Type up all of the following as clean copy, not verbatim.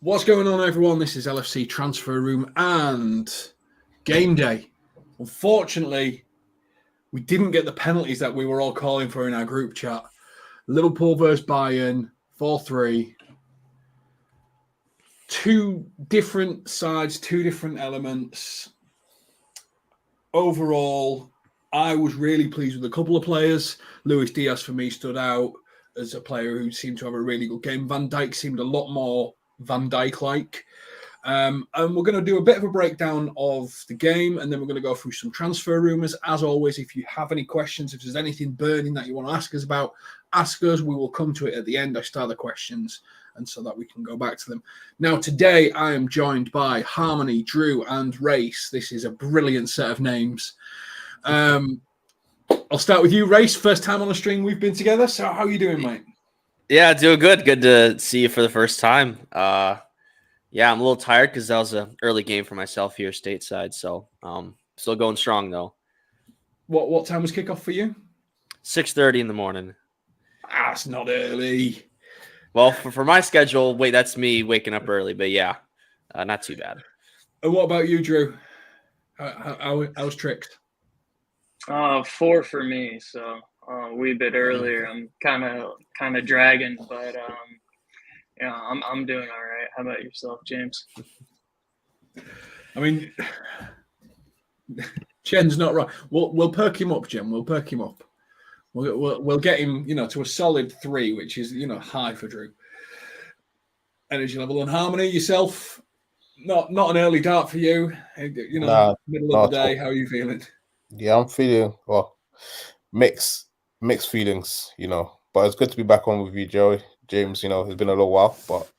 What's going on, everyone? This is LFC Transfer Room and game day. Unfortunately, we didn't get the penalties that we were all calling for in our group chat. Liverpool versus Bayern, 4-3. Two different sides, two different elements. Overall, I was really pleased with a couple of players. Luis Diaz, for me, stood out as a player who seemed to have a really good game. Van Dijk seemed a lot more Van Dijk-like. And we're going to do a bit of a breakdown of the game, and then we're going to go through some transfer rumours. As always, if you have any questions, if there's anything burning that you want to ask us about, ask us. We will come to it at the end. I start the questions, and so that we can go back to them. Now, today, I am joined by Harmony, Drew, and Race. This is a brilliant set of names. I'll start with you, Race. First time on the stream we've been together. So how are you doing, mate? Yeah, doing good. Good to see you for the first time. Yeah, I'm a little tired because that was an early game for myself here stateside. So still going strong, though. What time was kickoff for you? 6:30 in the morning. That's not early. Well, for my schedule, that's me waking up early. But yeah, not too bad. And what about you, Drew? How was tricked? 4 for me, so a wee bit earlier. I'm kind of dragging, but yeah, I'm doing all right. How about yourself, James? I mean, Jen's not right. We'll perk him up, Jen. We'll perk him up. We'll get him, to a solid 3, which is high for Drew. Energy level and Harmony. Yourself, not an early dart for you. Middle of the day. How are you feeling? Yeah, I'm feeling mixed feelings, But it's good to be back on with you, Joey. James, it's been a little while, but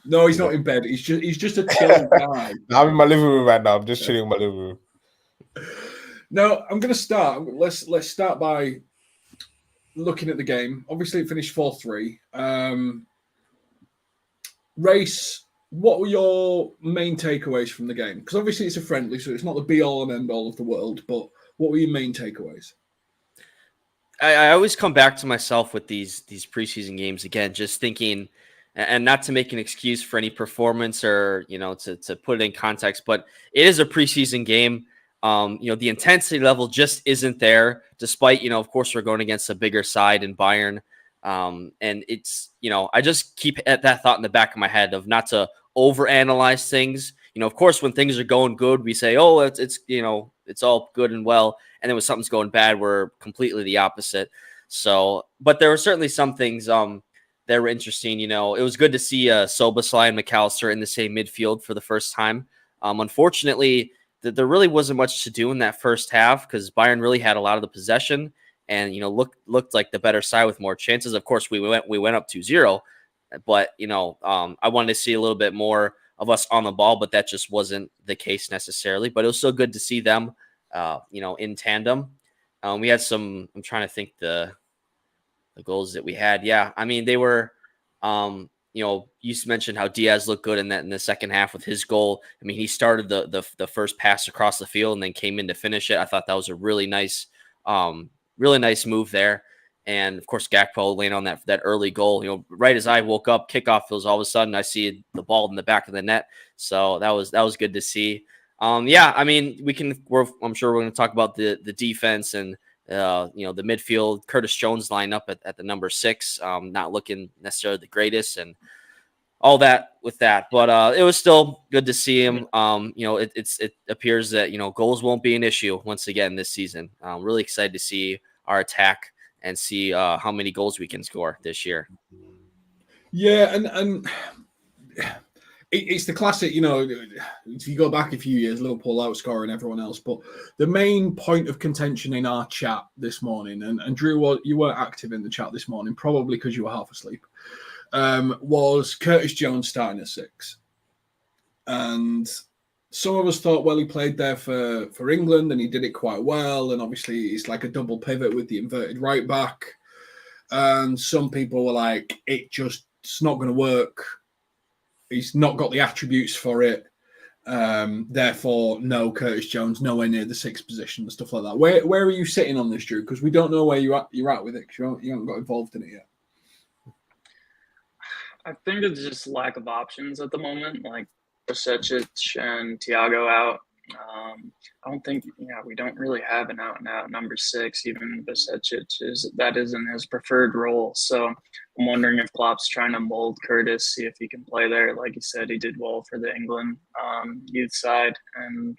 No, he's not in bed. He's just a chilling guy. I'm in my living room right now. I'm just chilling in my living room. Now, I'm going to start. Let's start by looking at the game. Obviously, it finished 4-3. Race, what were your main takeaways from the game? Because obviously it's a friendly, so it's not the be-all and end-all of the world, but what were your main takeaways? I always come back to myself with these preseason games again, just thinking, and not to make an excuse for any performance or, to put it in context, but it is a preseason game. The intensity level just isn't there, despite, of course, we're going against a bigger side in Bayern. And it's, I just keep that thought in the back of my head of not to overanalyze things. Of course, when things are going good, we say, oh, it's all good and well. And then when something's going bad, we're completely the opposite. So, but there were certainly some things that were interesting. It was good to see Szoboszlai and McAllister in the same midfield for the first time. Unfortunately, there really wasn't much to do in that first half because Bayern really had a lot of the possession and, looked like the better side with more chances. Of course, we went up 2-0, but, I wanted to see a little bit more of us on the ball, but that just wasn't the case necessarily. But it was still good to see them, in tandem. We had some, I'm trying to think the goals that we had. Yeah, I mean, they were, you mentioned how Diaz looked good in the second half with his goal. I mean, he started the first pass across the field and then came in to finish it. I thought that was a really nice move there. And of course, Gakpo laying on that early goal. Right as I woke up, kickoff feels all of a sudden I see the ball in the back of the net. So that was good to see. Yeah, I mean, I'm sure we're going to talk about the defense and the midfield. Curtis Jones lined up at the number 6, not looking necessarily the greatest and all that with that. But it was still good to see him. It appears that goals won't be an issue once again this season. I'm really excited to see our attack and see how many goals we can score this year. Yeah, and it's the classic, if you go back a few years, Liverpool outscoring everyone else. But the main point of contention in our chat this morning, and Drew, you weren't active in the chat this morning, probably because you were half asleep, was Curtis Jones starting at 6. And some of us thought, well, he played there for England and he did it quite well. And obviously it's like a double pivot with the inverted right back. And some people were like, it's not going to work. He's not got the attributes for it. Therefore, no Curtis Jones, nowhere near the 6th position and stuff like that. Where are you sitting on this, Drew? Because we don't know where you're at with it because you haven't got involved in it yet. I think it's just lack of options at the moment, like Bajcetic and Thiago out. I don't think, we don't really have an out-and-out number 6. Even Bajcetic isn't his preferred role. So I'm wondering if Klopp's trying to mold Curtis, see if he can play there. Like you said, he did well for the England youth side, and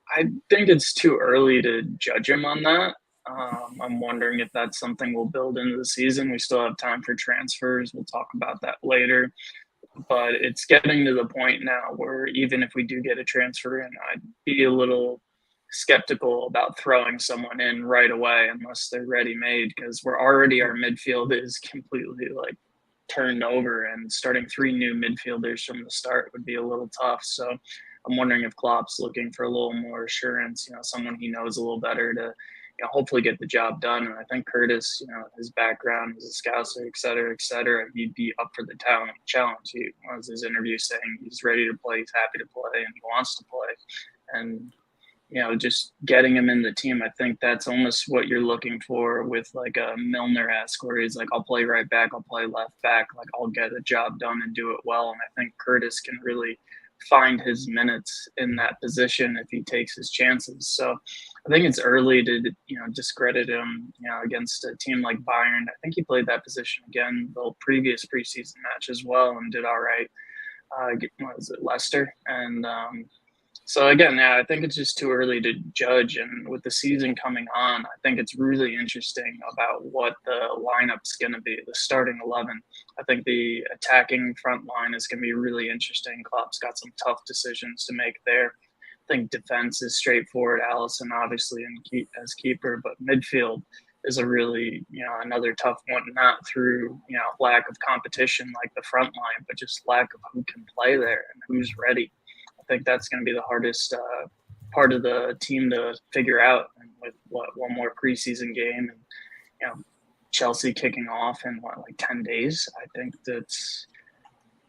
I think it's too early to judge him on that. I'm wondering if that's something we'll build into the season. We still have time for transfers. We'll talk about that later. But it's getting to the point now where even if we do get a transfer in, I'd be a little skeptical about throwing someone in right away unless they're ready made, because our midfield is completely like turned over, and starting 3 new midfielders from the start would be a little tough. So I'm wondering if Klopp's looking for a little more assurance, someone he knows a little better to hopefully get the job done. And I think Curtis, his background as a scouser, et cetera, he'd be up for the challenge. He was his interview saying he's ready to play, he's happy to play, and he wants to play. And, just getting him in the team, I think that's almost what you're looking for with like a Milner-esque, where he's like, I'll play right back, I'll play left back, like I'll get the job done and do it well. And I think Curtis can really find his minutes in that position if he takes his chances. So I think it's early to discredit him against a team like Bayern. I think he played that position again the previous preseason match as well and did all right. What was it, Leicester? And so again, I think it's just too early to judge. And with the season coming on, I think it's really interesting about what the lineup's going to be, the starting 11. I think the attacking front line is going to be really interesting. Klopp's got some tough decisions to make there. I think defense is straightforward. Allison, obviously, as keeper, but midfield is a really, another tough one, not through, lack of competition like the front line, but just lack of who can play there and who's ready. I think that's going to be the hardest part of the team to figure out. And with one more preseason game and, Chelsea kicking off in 10 days, I think that's,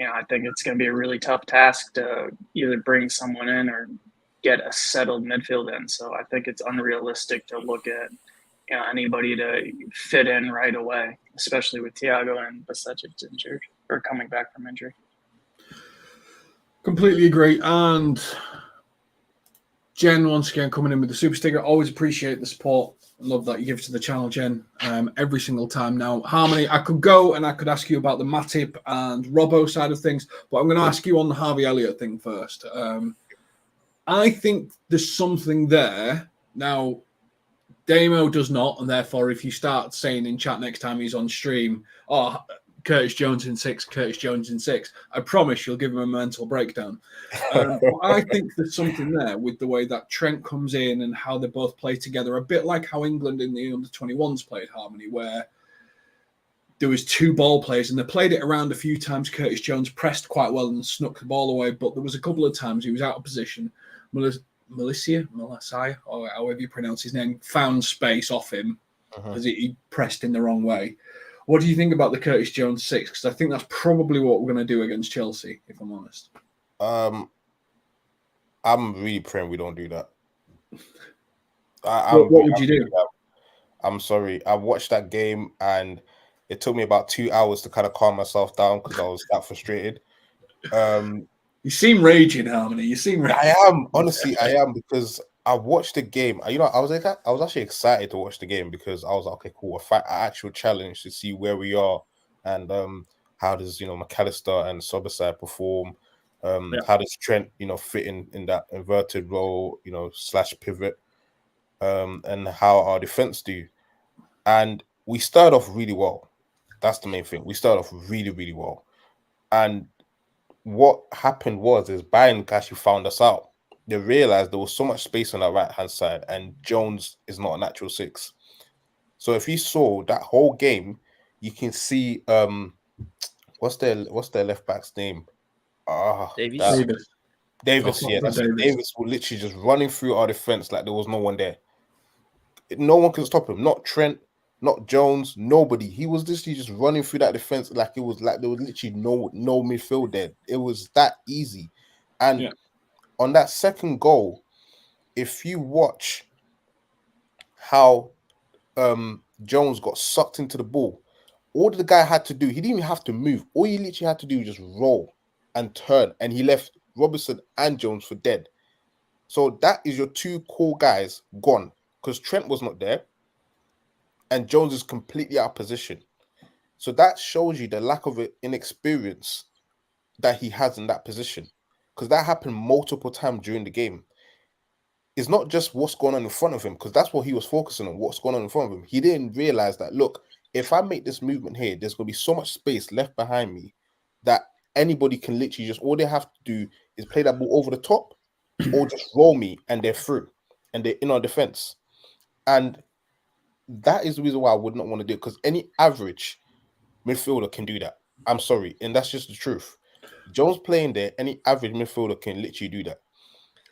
I think it's going to be a really tough task to either bring someone in or get a settled midfield in. So I think it's unrealistic to look at anybody to fit in right away, especially with Thiago and Bajcetic injured or coming back from injury. Completely agree. And Jen, once again, coming in with the super sticker. Always appreciate the support. Love that you give to the channel, Jen, every single time. Now, Harmony, I could go and I could ask you about the Matip and Robbo side of things, but I'm going to ask you on the Harvey Elliott thing first. I think there's something there. Now, Damo does not, and therefore, if you start saying in chat next time he's on stream, Curtis Jones in 6, Curtis Jones in 6, I promise you'll give him a mental breakdown. I think there's something there with the way that Trent comes in and how they both play together, a bit like how England in the under-21s played Harmony, where there was 2 ball players and they played it around a few times. Curtis Jones pressed quite well and snuck the ball away, but there was a couple of times he was out of position. Melissia, or however you pronounce his name, found space off him because he pressed in the wrong way. What do you think about the Curtis Jones 6? Because I think that's probably what we're going to do against Chelsea, if I'm honest. I'm really praying we don't do that. What would you do? I'm sorry. I watched that game and it took me about 2 hours to kind of calm myself down because I was that frustrated. You seem raging, Harmony. You seem raging. I am. Honestly, I am, because I watched the game. I was actually excited to watch the game because I was like, okay, cool. An actual challenge to see where we are and how does McAllister and Sobasai perform. How does Trent fit in that inverted role, / pivot, and how our defense do. And we started off really well. That's the main thing. We started off really, really well. And what happened is Bayern actually found us out. They realized there was so much space on that right-hand side, and Jones is not a natural 6. So if you saw that whole game, you can see what's their left back's name? Davies. Davis, yeah. Davis was literally just running through our defense like there was no one there. No one could stop him. Not Trent, not Jones, nobody. He was literally just running through that defense like there was literally no midfield there. It was that easy. And on that second goal, if you watch how Jones got sucked into the ball, all the guy had to do, he didn't even have to move. All he literally had to do was just roll and turn, and he left Robertson and Jones for dead. So that is your two core guys gone because Trent was not there and Jones is completely out of position. So that shows you the lack of inexperience that he has in that position, because that happened multiple times during the game. It's not just what's going on in front of him, because that's what he was focusing on, what's going on in front of him. He didn't realize that, look, if I make this movement here, there's going to be so much space left behind me that anybody can literally just, all they have to do is play that ball over the top or just roll me and they're through and they're in our defense. And that is the reason why I would not want to do it, because any average midfielder can do that. I'm sorry. And that's just the truth. Jones playing there, any average midfielder can literally do that.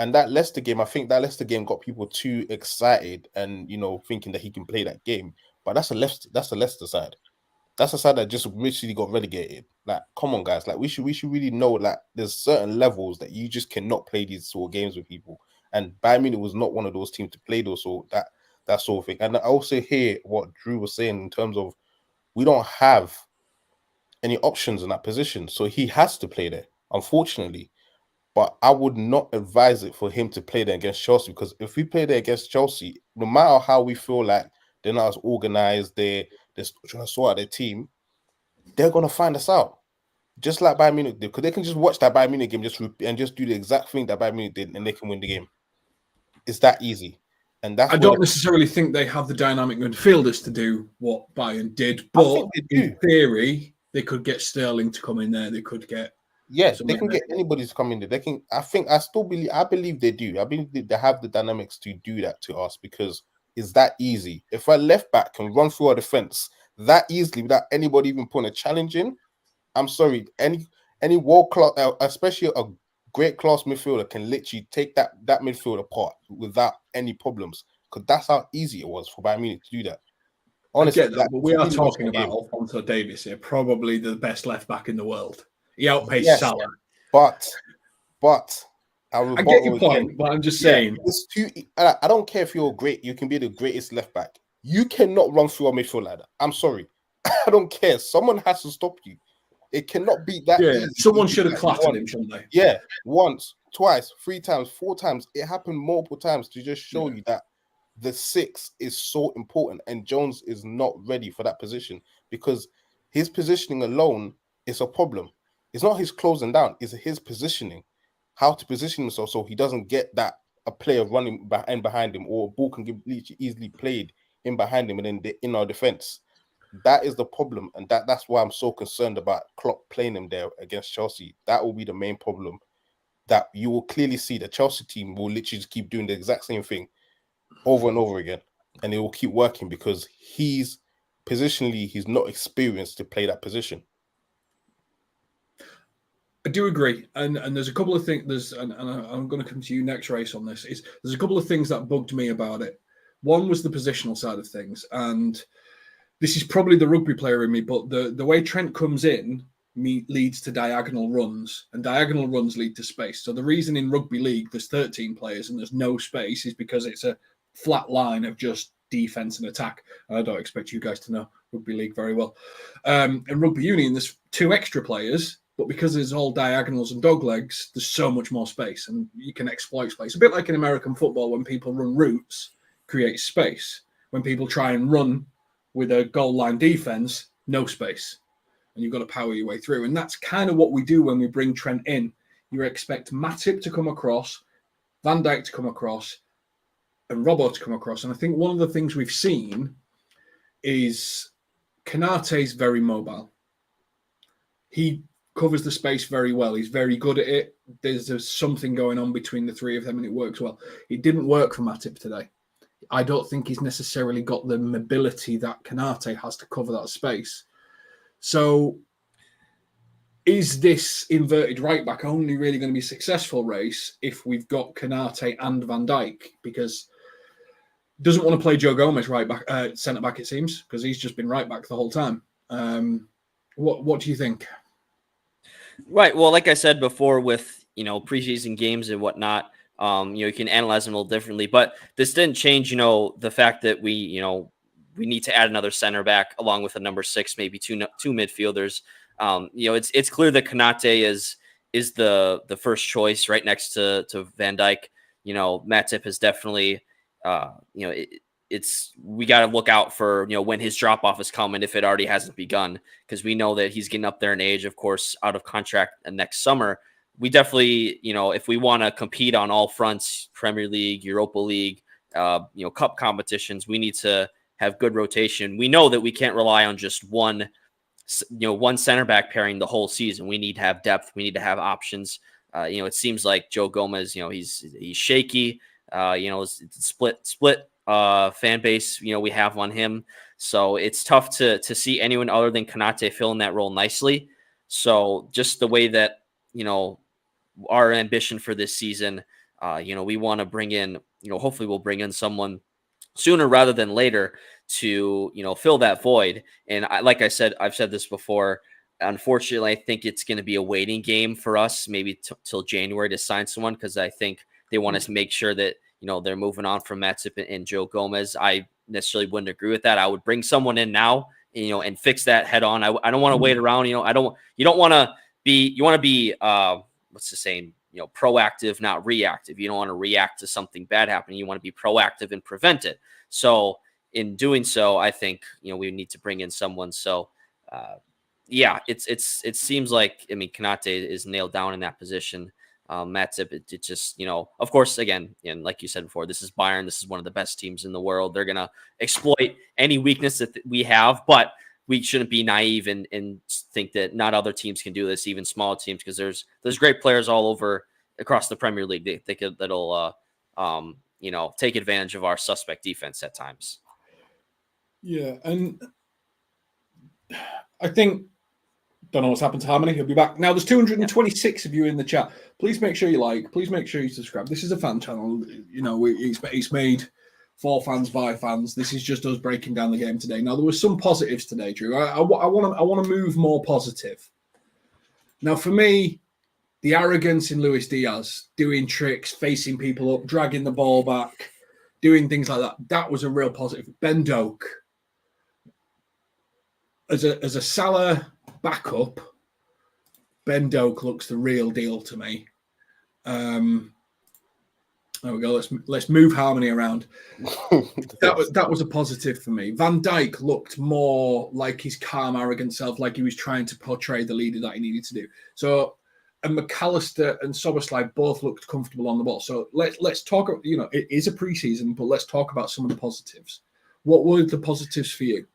And that Leicester game, I think that Leicester game got people too excited and, you know, thinking that he can play that game. But that's a Leicester side. That's a side that just literally got relegated. Like, come on, guys. Like, we should really know that there's certain levels that you just cannot play these sort of games with people. And Bayern Munich was not one of those teams to play those that sort of thing. And I also hear what Drew was saying in terms of we don't have any options in that position. So he has to play there, unfortunately. But I would not advise it for him to play there against Chelsea, because if we play there against Chelsea, no matter how we feel like they're not as organized, they're trying to sort out their team, they're going to find us out. Just like Bayern Munich did, because they can just watch that Bayern Munich game and just do the exact thing that Bayern Munich did and they can win the game. It's that easy. And that's I don't necessarily think they have the dynamic midfielders to do what Bayern did, but in theory, they could get Sterling to come in there. They could get... Yes, they can get anybody to come in there. They can. I believe they do. I believe they have the dynamics to do that to us, because it's that easy. If our left back can run through our defense that easily without anybody even putting a challenge in, I'm sorry, any world class, especially a great class midfielder, can literally take that midfield apart without any problems, because that's how easy it was for Bayern Munich to do that. Honestly, I get that, but we are talking about Alphonso Davies here, probably the best left back in the world. He outpaced Salah. But I get your point, but I'm just saying. It's too, I don't care if you're great, you can be the greatest left back. You cannot run through a midfield ladder. I'm sorry. I don't care. Someone has to stop you. It cannot be that easy. Someone should have clattered him, shouldn't they? Yeah, once, twice, 3 times, 4 times. It happened multiple times to just show you that the 6 is so important, and Jones is not ready for that position, because his positioning alone is a problem. It's not his closing down, it's his positioning. How to position himself so he doesn't get that a player running behind him, or a ball can get easily played in behind him and then in our defense. That is the problem, and that's why I'm so concerned about Klopp playing him there against Chelsea. That will be the main problem. That you will clearly see the Chelsea team will literally just keep doing the exact same thing over and over again, and it will keep working because he's not experienced to play that position. I do agree, and there's a couple of things. And I'm going to come to you next, Race, on this. There's a couple of things that bugged me about it. One was the positional side of things, and this is probably the rugby player in me, but the way Trent comes in leads to diagonal runs, and diagonal runs lead to space. So the reason in rugby league there's 13 players and there's no space is because it's a flat line of just defense and attack. I don't expect you guys to know rugby league very well. In rugby union, there's 2 extra players. But because there's all diagonals and dog legs, there's so much more space, and you can exploit space. A bit like in American football, when people run routes, create space. When people try and run with a goal line defense, no space. And you've got to power your way through. And that's kind of what we do when we bring Trent in. You expect Matip to come across, Van Dijk to come across, and Robbo to come across. And I think one of the things we've seen is Konate's very mobile. He covers the space very well. He's very good at it. There's something going on between the 3 of them, and it works well. It didn't work for Matip today. I don't think he's necessarily got the mobility that Konate has to cover that space. So is this inverted right back only really going to be a successful, Race, if we've got Konate and Van Dijk? Because doesn't want to play Joe Gomez right back, centre back, it seems, because he's just been right back the whole time. What do you think? Right. Well, like I said before, with preseason games and whatnot, you can analyze them a little differently. But this didn't change, the fact that we we need to add another center back along with a number 6, maybe two midfielders. It's clear that Konate is the first choice right next to Van Dijk. Matip is definitely, we got to look out for, when his drop off is coming, if it already hasn't begun, because we know that he's getting up there in age, of course, out of contract next summer. We definitely, if we want to compete on all fronts, Premier League, Europa League, cup competitions, we need to have good rotation. We know that we can't rely on just one center back pairing the whole season. We need to have depth. We need to have options. It seems like Joe Gomez, he's shaky. It's split fan base, we have on him. So it's tough to see anyone other than Konate fill in that role nicely. So just the way that, our ambition for this season, we want to bring in, hopefully we'll bring in someone sooner rather than later to, fill that void. And I've said this before, unfortunately, I think it's going to be a waiting game for us, maybe till January to sign someone, because I think they want us to make sure that, they're moving on from Matip and Joe Gomez. I necessarily wouldn't agree with that. I would bring someone in now, and fix that head on. I don't want to wait around. You want to be, what's the saying? Proactive, not reactive. You don't want to react to something bad happening. You want to be proactive and prevent it. So in doing so, I think, we need to bring in someone. So, it seems like, Konate is nailed down in that position. Matip, it just, of course, again, and like you said before, this is Bayern. This is one of the best teams in the world. They're going to exploit any weakness that we have, but we shouldn't be naive and think that not other teams can do this, even small teams, because there's great players all over across the Premier League that'll take advantage of our suspect defense at times. Yeah, and I think, don't know what's happened to Harmony. He'll be back. Now, there's 226 of you in the chat. Please make sure you like. Please make sure you subscribe. This is a fan channel. It's made for fans by fans. This is just us breaking down the game today. Now, there were some positives today, Drew. I want to move more positive. Now, for me, the arrogance in Luis Diaz, doing tricks, facing people up, dragging the ball back, doing things like that was a real positive. Ben Doak, as a Salah backup, Ben Doak looks the real deal to me. There we go. Let's move Harmony around. That was a positive for me. Van Dijk looked more like his calm, arrogant self, like he was trying to portray the leader that he needed to do. So, and McAllister and Szoboszlai both looked comfortable on the ball. So let's talk. It is a preseason, but let's talk about some of the positives. What were the positives for you?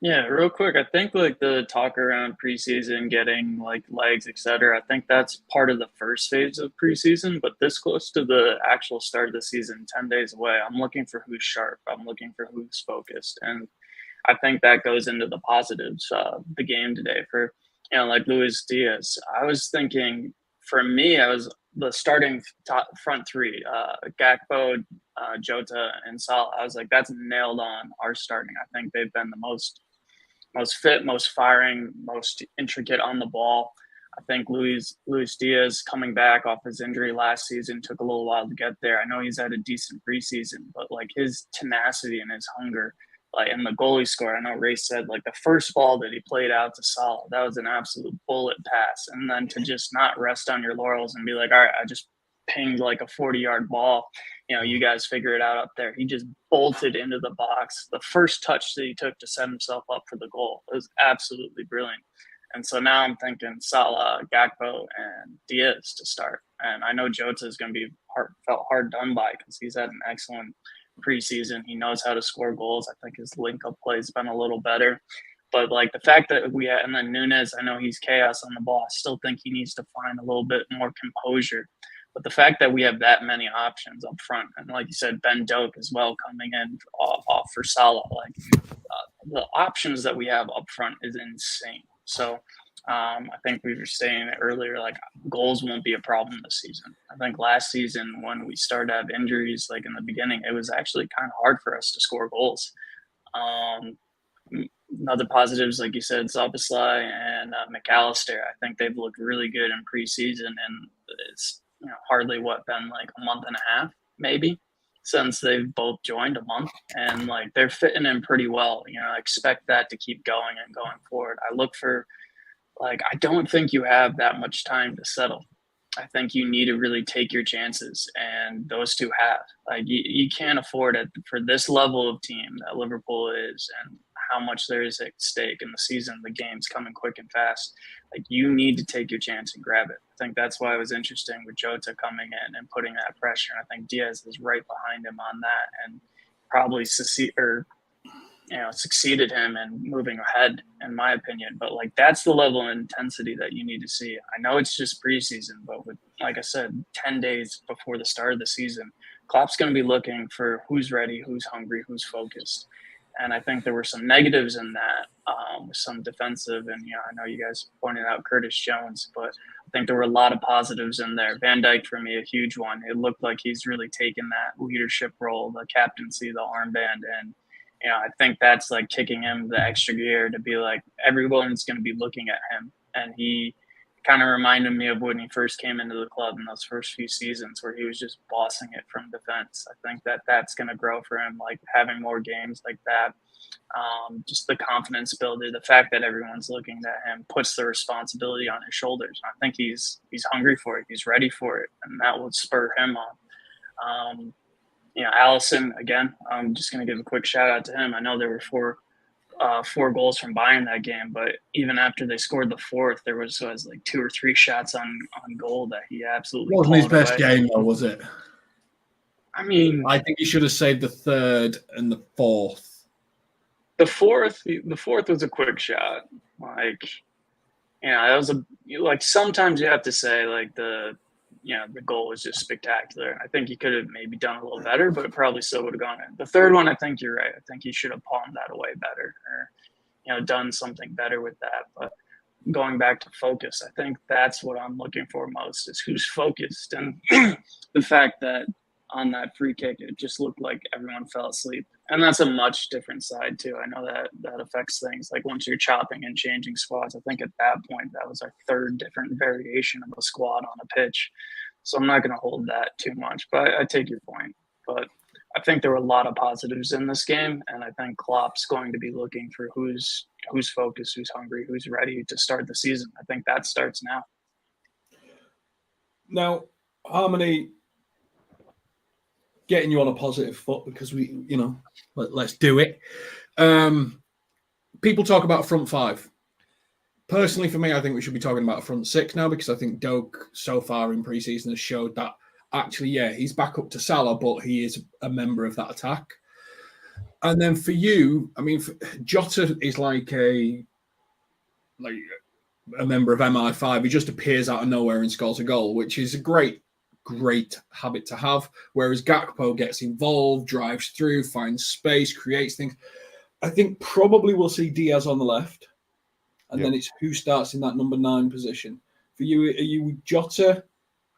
Yeah, real quick, I think the talk around preseason, getting legs, etc. I think that's part of the first phase of preseason, but this close to the actual start of the season, 10 days away, I'm looking for who's sharp. I'm looking for who's focused. And I think that goes into the positives of the game today for, like Luis Diaz. I was thinking, for me, I was the starting front three, Gakpo, Jota, and Salah. I was like, that's nailed on our starting. I think they've been the most fit, most firing, most intricate on the ball. I think Luis Diaz, coming back off his injury last season, took a little while to get there. I know he's had a decent preseason, but his tenacity and his hunger, and the goalie score, I know Ray said the first ball that he played out to Salah, that was an absolute bullet pass. And then to just not rest on your laurels and be like, all right, I just pinged a 40-yard ball. You guys figure it out up there. He just bolted into the box. The first touch that he took to set himself up for the goal was absolutely brilliant. And so now I'm thinking Salah, Gakpo, and Diaz to start. And I know Jota is going to be felt hard done by because he's had an excellent preseason. He knows how to score goals. I think his link-up play has been a little better. But the fact that we had, and then Nunes, I know he's chaos on the ball. I still think he needs to find a little bit more composure. But the fact that we have that many options up front, and like you said, Ben Doak as well coming in off for Salah, the options that we have up front is insane. So I think we were saying it earlier, goals won't be a problem this season. I think last season when we started to have injuries, in the beginning, it was actually kind of hard for us to score goals. Other positives, like you said, Szoboszlai and McAllister, I think they've looked really good in preseason, and it's hardly been a month and a half maybe, since they've both joined a month, and like they're fitting in pretty well. I expect that to keep going and going forward. I look for I don't think you have that much time to settle. I think you need to really take your chances, and those two have. You can't afford it for this level of team that Liverpool is, and how much there is at stake in the season. The game's coming quick and fast. You need to take your chance and grab it. I think that's why it was interesting with Jota coming in and putting that pressure. And I think Diaz is right behind him on that, and probably succeeded him in moving ahead, in my opinion. But that's the level of intensity that you need to see. I know it's just preseason, but with, like I said, 10 days before the start of the season, Klopp's going to be looking for who's ready, who's hungry, who's focused. And I think there were some negatives in that, with some defensive. And, I know you guys pointed out Curtis Jones, but I think there were a lot of positives in there. Van Dijk, for me, a huge one. It looked like he's really taken that leadership role, the captaincy, the armband, and I think that's kicking him the extra gear to be everyone's going to be looking at him. And he kind of reminded me of when he first came into the club in those first few seasons where he was just bossing it from defense. I think that's going to grow for him, having more games like that. Just the confidence builder, the fact that everyone's looking at him puts the responsibility on his shoulders. I think he's hungry for it. He's ready for it. And that will spur him on. Allison, again, I'm just going to give a quick shout out to him. I know there were four goals from Bayern that game, but even after they scored the fourth, there was 2 or 3 shots on goal that he absolutely wasn't his best away. game, though, was it? I mean, I think he should have saved the third and the fourth. The fourth was a quick shot. That was sometimes you have to say the goal was just spectacular. I think he could have maybe done a little better, but it probably still would have gone in. The third one, I think you're right. I think he should have palmed that away better, or done something better with that. But going back to focus, I think that's what I'm looking for most, is who's focused. And the fact that on that free kick, it just looked like everyone fell asleep. And that's a much different side too. I know that affects things. Once you're chopping and changing squads, I think at that point, that was our third different variation of a squad on a pitch. So I'm not going to hold that too much, but I take your point. But I think there were a lot of positives in this game. And I think Klopp's going to be looking for who's focused, who's hungry, who's ready to start the season. I think that starts now. Now, Harmony, getting you on a positive foot because let's do it. People talk about front five. Personally, for me, I think we should be talking about a front six now, because I think Doak so far in preseason has showed that actually, he's back up to Salah, but he is a member of that attack. And then for you, I mean, Jota is like a member of MI5. He just appears out of nowhere and scores a goal, which is a great habit to have. Whereas Gakpo gets involved, drives through, finds space, creates things. I think probably we'll see Diaz on the left, and then it's who starts in that number 9 position. For you, are you Jota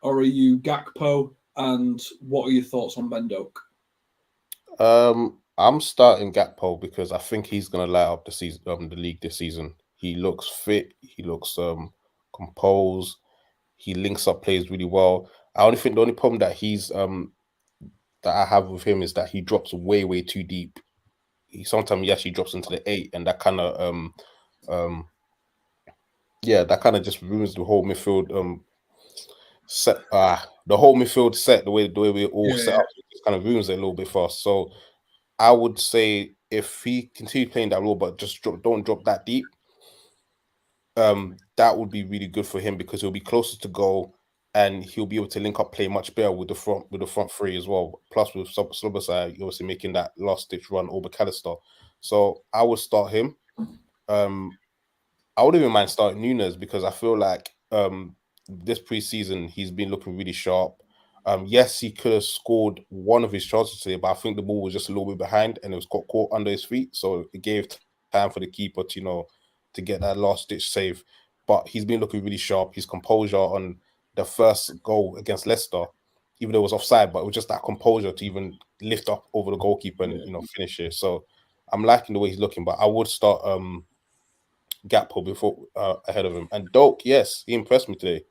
or are you Gakpo? And what are your thoughts on Ben Doak? I'm starting Gakpo because I think he's going to light up the season, the league this season. He looks fit. He looks composed. He links up players really well. I only think the only problem that that I have with him is that he drops way, way too deep. Sometimes he actually drops into the 8, and that kind of that kind of just ruins the whole midfield set. The whole midfield set, the way we're all set up, it just kind of ruins it a little bit fast. So I would say if he continues playing that role, but just don't drop that deep, that would be really good for him, because he'll be closer to goal and he'll be able to link up play much better with the front three as well. Plus with Slobosai obviously making that last ditch run over McAllister. So I would start him. I wouldn't even mind starting Nunes, because I feel like this preseason he's been looking really sharp. Yes, he could have scored one of his chances today, but I think the ball was just a little bit behind and it was got caught under his feet. So it gave time for the keeper to get that last ditch save. But he's been looking really sharp. His composure on the first goal against Leicester, even though it was offside, but it was just that composure to even lift up over the goalkeeper and finish it. So I'm liking the way he's looking, but I would start Gakpo ahead of him. And Doak, yes, he impressed me today.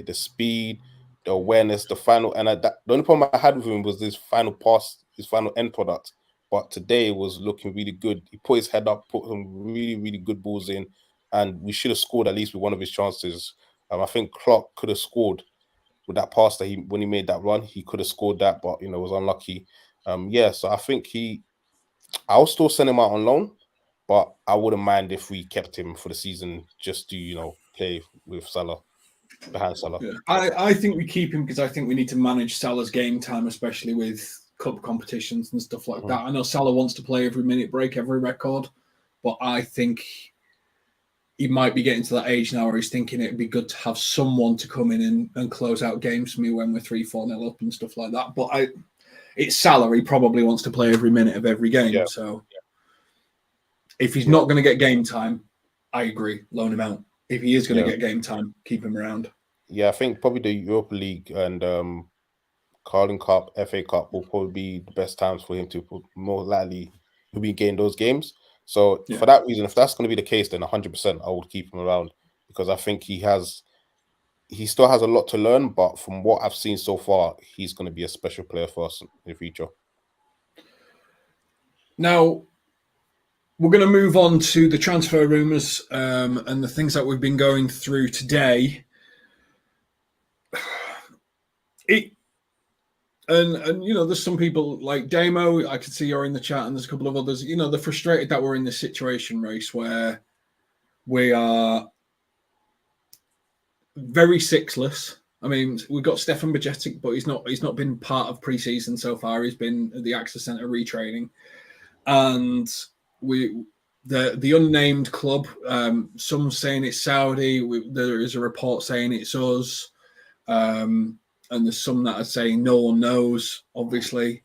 The speed, the awareness, the final, and the only problem I had with him was this final pass, his final end product. But today was looking really good. He put his head up, put some really, really good balls in, and we should have scored at least with one of his chances. I think Klopp could have scored with that pass that when he made that run, he could have scored that, but was unlucky. So I think I'll still send him out on loan, but I wouldn't mind if we kept him for the season just to play with Salah, behind Salah. Yeah. I think we keep him because I think we need to manage Salah's game time, especially with cup competitions and stuff like that. I know Salah wants to play every minute, break every record, but I think he might be getting to that age now where he's thinking it'd be good to have someone to come in and close out games for me when we're 3-4-0 up and stuff like that. But it's Salah. He probably wants to play every minute of every game. Yeah. So if he's not going to get game time, I agree, loan him out. If he is going to get game time, keep him around. Yeah, I think probably the Europa League and Carling Cup, FA Cup will probably be the best times for him to more likely he'll be getting those games. So for that reason, if that's going to be the case, then 100% I would keep him around because I think he still has a lot to learn. But from what I've seen so far, he's going to be a special player for us in the future. Now, we're going to move on to the transfer rumours and the things that we've been going through today. And there's some people like Damo, I could see you're in the chat, and there's a couple of others. They're frustrated that we're in this situation, Race, where we are very sixless. I mean, we've got Stefan Bajcetic, but he's not been part of pre-season so far. He's been at the Access Centre retraining. And the unnamed club, some saying it's Saudi. There is a report saying it's us. And there's some that are saying no one knows, obviously.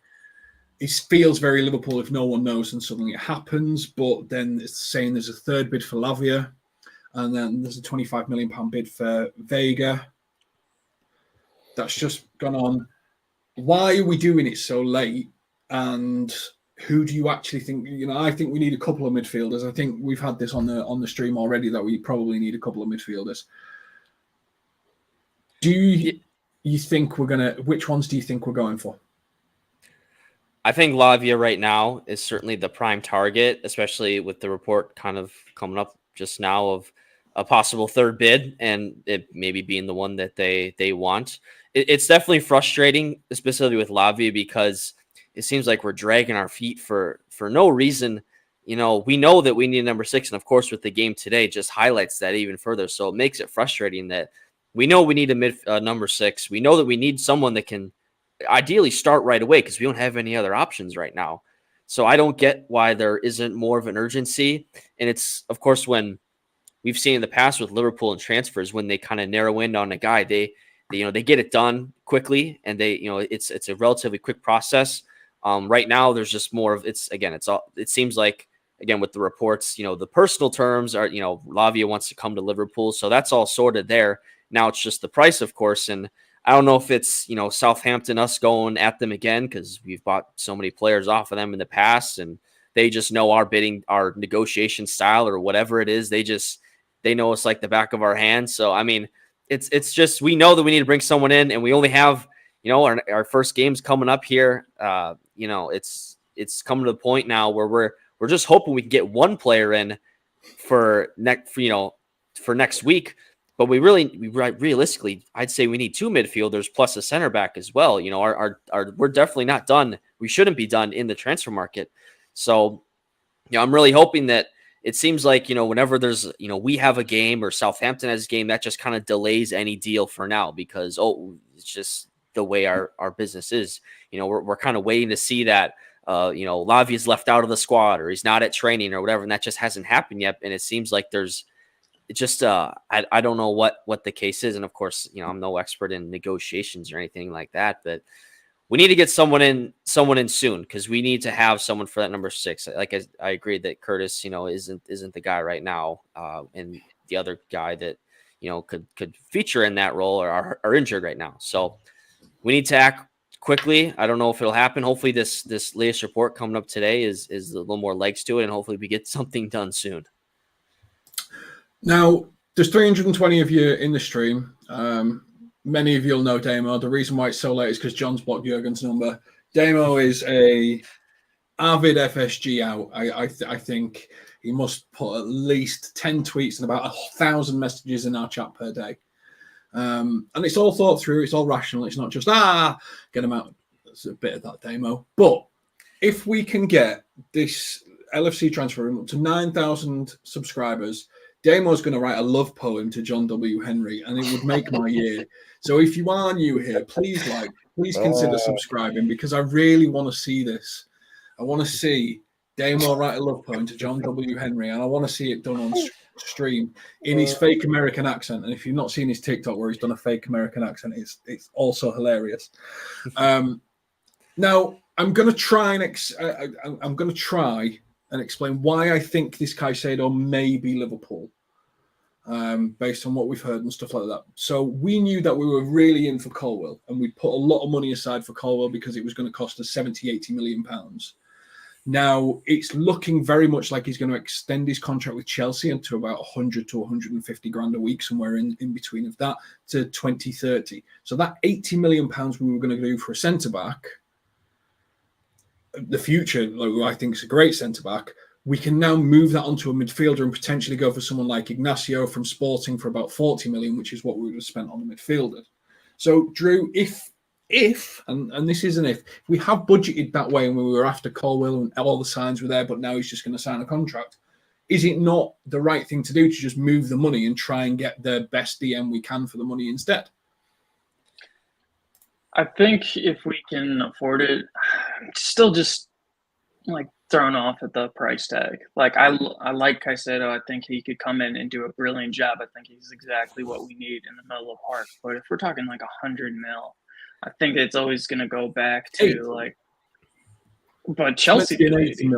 It feels very Liverpool if no one knows and suddenly it happens. But then it's saying there's a third bid for Lavia. And then there's a £25 million bid for Veiga. That's just gone on. Why are we doing it so late? And who do you actually think? I think we need a couple of midfielders. I think we've had this on the stream already that we probably need a couple of midfielders. You think which ones do you think we're going for? I think Lavia right now is certainly the prime target, especially with the report kind of coming up just now of a possible third bid and it maybe being the one that they want. It's definitely frustrating, especially with Lavia, because it seems like we're dragging our feet for no reason. We know that we need a number 6. And of course, with the game today, just highlights that even further. So it makes it frustrating that we know we need a number 6. We know that we need someone that can ideally start right away because we don't have any other options right now. So I don't get why there isn't more of an urgency. And it's, of course, when we've seen in the past with Liverpool and transfers, when they kind of narrow in on a guy, they get it done quickly, and it's a relatively quick process. Right now, there's just more of it seems like, again, with the reports, the personal terms are, Lavia wants to come to Liverpool. So that's all sorted there. Now it's just the price, of course. And I don't know if it's, Southampton, us going at them again, because we've bought so many players off of them in the past and they just know our negotiation style or whatever it is. They know us like the back of our hands. So, I mean, it's just, we know that we need to bring someone in, and we only have, our first game's coming up here. It's coming to the point now where we're just hoping we can get one player in for next week. But realistically, I'd say we need 2 midfielders plus a center back as well. We're definitely not done. We shouldn't be done in the transfer market. So, I'm really hoping that it seems like, whenever there's, we have a game or Southampton has a game, that just kind of delays any deal for now because, it's just the way our business is. We're kind of waiting to see that, Lavia's left out of the squad or he's not at training or whatever. And that just hasn't happened yet. And it seems like there's, it just I don't know what the case is, and of course I'm no expert in negotiations or anything like that, but we need to get someone in soon because we need to have someone for that number 6. Like I agree that Curtis isn't the guy right now, and the other guy that could feature in that role are injured right now. So we need to act quickly. I don't know if it'll happen. Hopefully this latest report coming up today is a little more legs to it, and hopefully we get something done soon. Now, there's 320 of you in the stream. many of you'll know Damo. The reason why it's so late is because John's blocked Jurgen's number. Damo is a avid FSG out. I think he must put at least 10 tweets and about 1,000 messages in our chat per day. And it's all thought through. It's all rational. It's not just, get him out. There's a bit of that Damo. But if we can get this LFC transfer room up to 9,000 subscribers, Damo's going to write a love poem to John W. Henry, and it would make my year. So if you are new here, please consider subscribing, because I really want to see this. I want to see Damo write a love poem to John W. Henry, and I want to see it done on stream in his fake American accent. And if you've not seen his TikTok where he's done a fake American accent, it's also hilarious. Now I'm going to try and explain why I think this Caicedo may be Liverpool, based on what we've heard and stuff like that. So we knew that we were really in for Colwill, and we put a lot of money aside for Colwill because it was going to cost us 70-80 million pounds. Now it's looking very much like he's going to extend his contract with Chelsea into about 100 to 150 grand a week, somewhere in between of that, to 2030. So that 80 million pounds we were going to do for a centre-back, the future, who I think is a great centre-back, we can now move that onto a midfielder and potentially go for someone like Ignacio from Sporting for about 40 million, which is what we would have spent on the midfielder. So, Drew, if and this is an if we have budgeted that way and we were after Colwill and all the signs were there, but now he's just going to sign a contract, is it not the right thing to do to just move the money and try and get the best DM we can for the money instead? I think if we can afford it, I'm still just like thrown off at the price tag. Like I like Caicedo. I think he could come in and do a brilliant job. I think he's exactly what we need in the middle of the park. But if we're talking like 100 mil, I think it's always going to go back to 80. like. But Chelsea bid 80.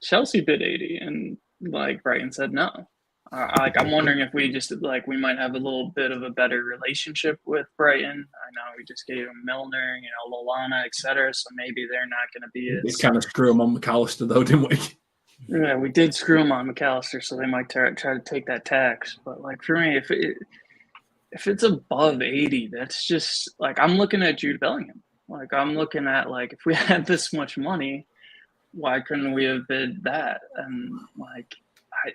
Chelsea bid 80, and like Brighton said no. I'm wondering if we just we might have a little bit of a better relationship with Brighton. I know we just gave him Milner, Lallana, etc. So maybe they're not going to be as. We kind of screw him on McAllister, though, didn't we? Yeah, we did screw him on McAllister, so they might try to take that tax. But for me, if it's above 80, that's just I'm looking at Jude Bellingham. I'm looking at if we had this much money, why couldn't we have bid that? And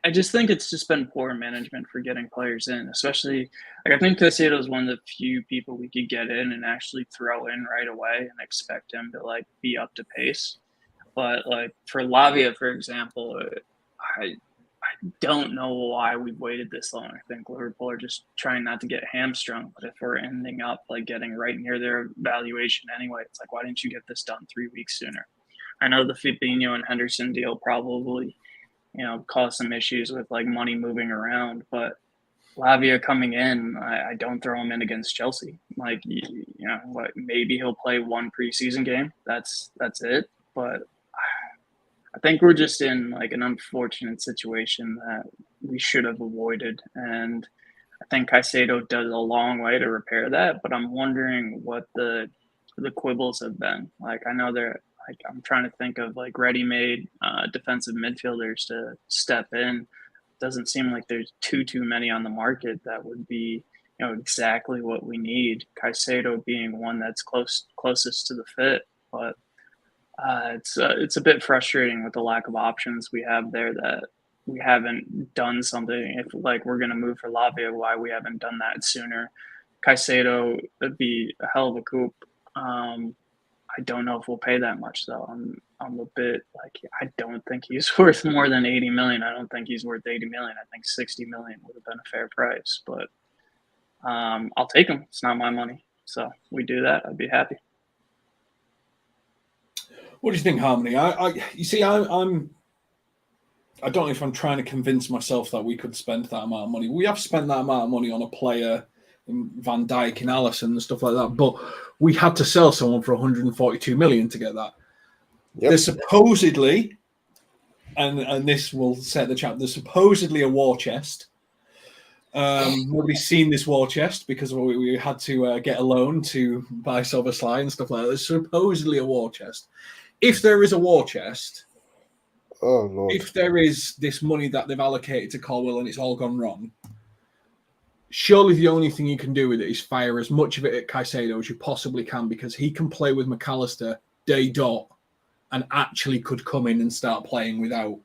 I just think it's just been poor management for getting players in, especially I think Caicedo is one of the few people we could get in and actually throw in right away and expect him to be up to pace. But for Lavia, for example, I don't know why we've waited this long. I think Liverpool are just trying not to get hamstrung. But if we're ending up getting right near their valuation anyway, it's why didn't you get this done 3 weeks sooner? I know the Fabinho and Henderson deal probably cause some issues with money moving around, but Lavia coming in, I don't throw him in against Chelsea. Maybe he'll play one preseason game. That's it. But I think we're just in an unfortunate situation that we should have avoided. And I think Caicedo does a long way to repair that, but I'm wondering what the quibbles have been. I know they're I'm trying to think of ready-made defensive midfielders to step in. Doesn't seem like there's too many on the market that would be exactly what we need. Caicedo being one that's closest to the fit, but it's a bit frustrating with the lack of options we have there that we haven't done something. If we're going to move for Lavia, why we haven't done that sooner? Caicedo would be a hell of a coup. I don't know if we'll pay that much though. I'm a bit I don't think he's worth more than 80 million. I don't think he's worth 80 million. I think 60 million would have been a fair price, but I'll take him. It's not my money. So we do that, I'd be happy. What do you think, Harmony? You see, I don't know if I'm trying to convince myself that we could spend that amount of money. We have spent that amount of money on a player in Van Dijk and Alisson and stuff like that, but we had to sell someone for 142 million to get that. Yep. There's supposedly, and this will set the chat, there's supposedly a war chest. Nobody's seen this war chest because we had to get a loan to buy Silverslide and stuff like that. There's supposedly a war chest. If there is a war chest, oh Lord. If there is this money that they've allocated to Colwill and it's all gone wrong, surely the only thing you can do with it is fire as much of it at Caicedo as you possibly can, because he can play with McAllister day dot and actually could come in and start playing without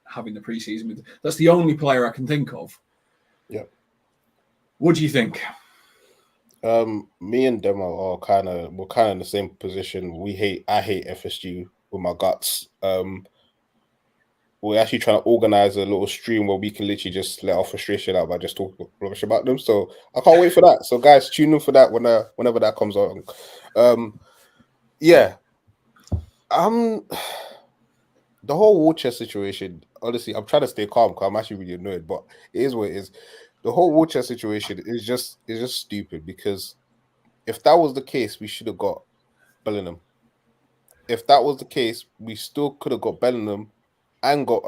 having the preseason. That's the only player I can think of. Yeah. What do you think? Me and them are kind of in the same position. I hate FSG with my guts. We're actually trying to organize a little stream where we can literally just let our frustration out by just talking rubbish about them. So I can't wait for that. So guys, tune in for that whenever that comes on. Yeah. The whole war chest situation, honestly, I'm trying to stay calm because I'm actually really annoyed, but it is what it is. The whole war chest situation is just stupid, because if that was the case, we should have got Bellingham. If that was the case, we still could have got Bellingham and got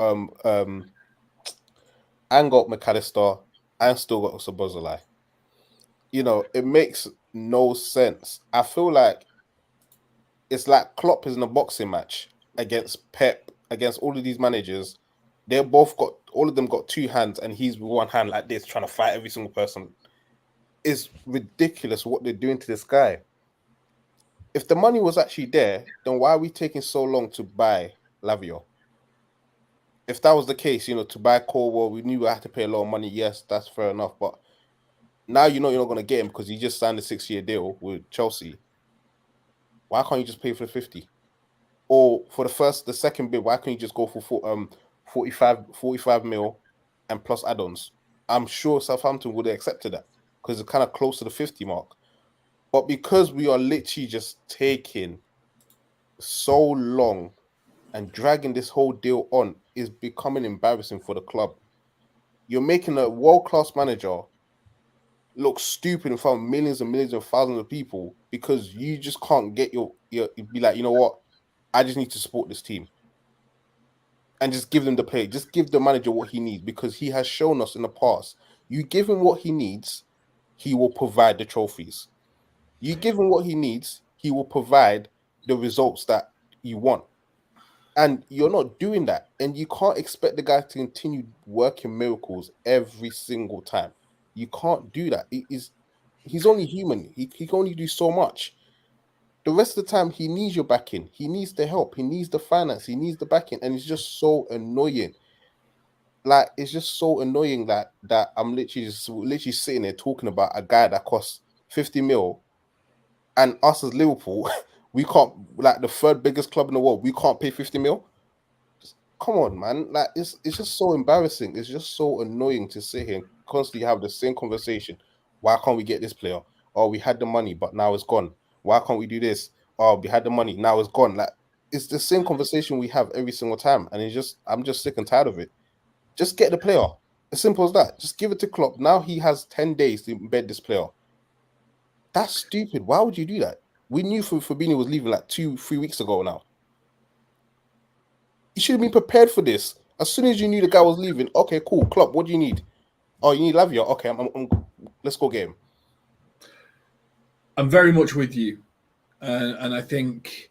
McAllister and still got Szoboszlai. You know, it makes no sense. I feel like it's like Klopp is in a boxing match against Pep, against all of these managers. All of them got two hands, and he's with one hand like this, trying to fight every single person. It's ridiculous what they're doing to this guy. If the money was actually there, then why are we taking so long to buy Lavia? If that was the case, you know, to buy Cornwall, we knew we had to pay a lot of money. Yes, that's fair enough. But now you know you're not going to get him because he just signed a 6-year deal with Chelsea. Why can't you just pay for the 50? Or for the second bid, why can't you just go for 45 mil and plus add-ons? I'm sure Southampton would have accepted that because it's kind of close to the 50 mark. But because we are literally just taking so long and dragging this whole deal on, is becoming embarrassing for the club. You're making a world-class manager look stupid in front of millions and millions and thousands of people because you just can't get your be like, you know what? I just need to support this team. And just give them the play. Just give the manager what he needs, because he has shown us in the past, you give him what he needs, he will provide the trophies. You give him what he needs, he will provide the results that you want. And you're not doing that. And you can't expect the guy to continue working miracles every single time. You can't do that. He's only human. He can only do so much. The rest of the time, he needs your backing. He needs the help. He needs the finance. He needs the backing. And it's just so annoying. Like, it's just so annoying that I'm literally sitting there talking about a guy that costs 50 mil, and us as Liverpool, we can't, like the third biggest club in the world, we can't pay 50 mil. Come on, man. Like, it's just so embarrassing. It's just so annoying to sit here and constantly have the same conversation. Why can't we get this player? Oh, we had the money, but now it's gone. Why can't we do this? Oh, we had the money, now it's gone. Like, it's the same conversation we have every single time. And I'm just sick and tired of it. Just get the player. As simple as that. Just give it to Klopp. Now he has 10 days to embed this player. That's stupid. Why would you do that? We knew Fabinho was leaving like 2-3 weeks ago now. You should have been prepared for this. As soon as you knew the guy was leaving, okay, cool. Klopp, what do you need? Oh, you need Lavia? Okay, let's go get him. I'm very much with you. And I think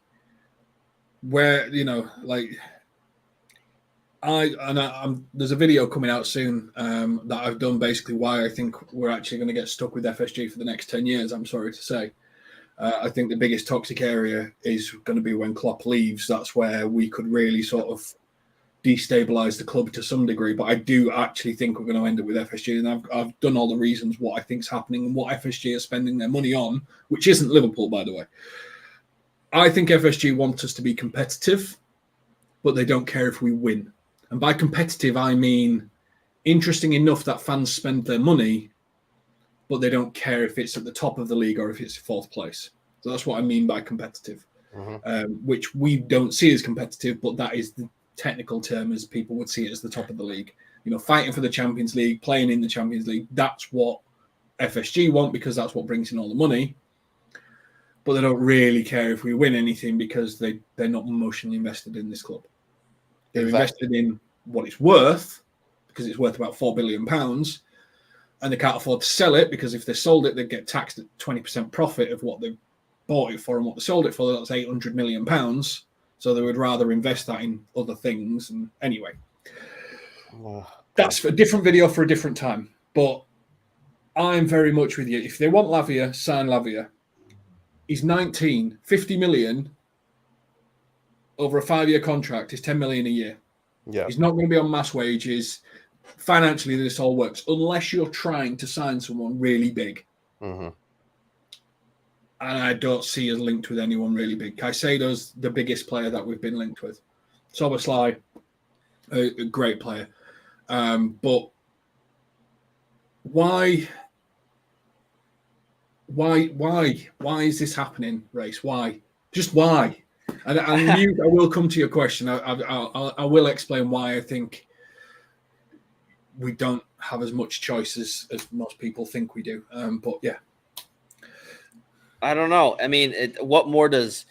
where, you know, like, there's a video coming out soon that I've done basically why I think we're actually going to get stuck with FSG for the next 10 years, I'm sorry to say. I think the biggest toxic area is going to be when Klopp leaves. That's where we could really sort of destabilise the club to some degree. But I do actually think we're going to end up with FSG. And I've done all the reasons what I think's happening and what FSG are spending their money on, which isn't Liverpool, by the way. I think FSG want us to be competitive, but they don't care if we win. And by competitive, I mean interesting enough that fans spend their money, but they don't care if it's at the top of the league or if it's fourth place. So that's what I mean by competitive, which we don't see as competitive, but that is the technical term as people would see it as the top of the league. You know, fighting for the Champions League, playing in the Champions League, that's what FSG want because that's what brings in all the money. But they don't really care if we win anything because they're not emotionally invested in this club. They're invested in what it's worth because it's worth about £4 billion. And they can't afford to sell it because if they sold it, they'd get taxed at 20% profit of what they bought it for and what they sold it for. That's £800 million. So they would rather invest that in other things. And anyway, that's a different video for a different time. But I'm very much with you. If they want Lavia, sign Lavia. He's 19, 50 million over a 5-year contract is 10 million a year. Yeah. He's not going to be on mass wages. Financially, this all works unless you're trying to sign someone really big. Mm-hmm. And I don't see us linked with anyone really big. Caicedo's the biggest player that we've been linked with. Szoboszlai, a great player. But why is this happening, Race? Why? Just why? And I will come to your question. I will explain why I think we don't have as much choice as most people think we do. But yeah. I don't know. I mean, what more does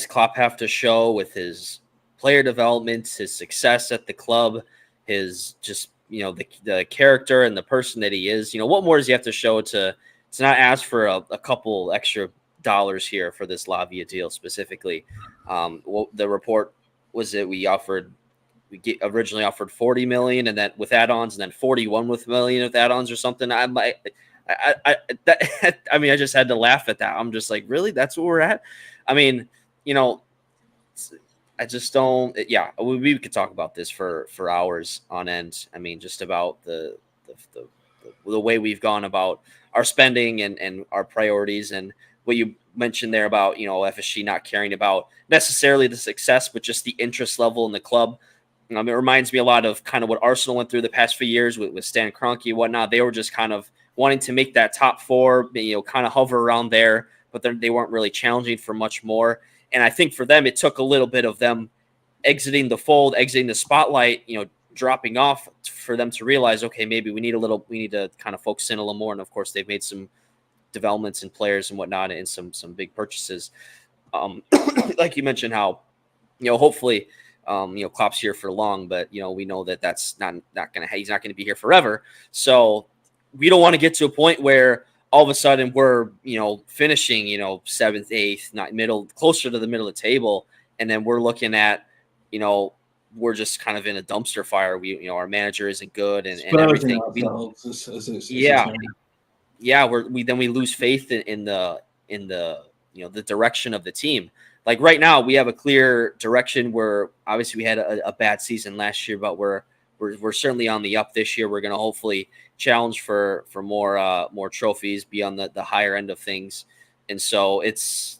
Klopp have to show with his player development, his success at the club, his just, the character and the person that he is? What more does he have to show to not ask for a couple extra dollars here for this Lavia deal specifically? The report was that we originally offered 40 million, and then with add-ons, and then 41 million with add-ons or something. I just had to laugh at that. I'm just like, really? That's where we're at? I mean, I just don't. Yeah, we could talk about this for hours on end. I mean, just about the way we've gone about our spending and our priorities, and what you mentioned there about FSG not caring about necessarily the success, but just the interest level in the club. It reminds me a lot of kind of what Arsenal went through the past few years with Stan Kroenke and whatnot. They were just kind of wanting to make that top four, kind of hover around there, but they weren't really challenging for much more. And I think for them, it took a little bit of them exiting the fold, exiting the spotlight, dropping off for them to realize, okay, maybe we need to kind of focus in a little more. And of course, they've made some developments in players and whatnot, and some big purchases. Like you mentioned, how hopefully Klopp's here for long, but we know that that's not gonna, he's not gonna be here forever. So we don't want to get to a point where all of a sudden we're finishing 7th, 8th, not middle, closer to the middle of the table, and then we're looking at we're just kind of in a dumpster fire. Our manager isn't good, and everything. We lose faith in the the direction of the team. Like right now, we have a clear direction. Where obviously we had a bad season last year, but we're certainly on the up this year. We're going to hopefully challenge for more trophies, be on the higher end of things. And so it's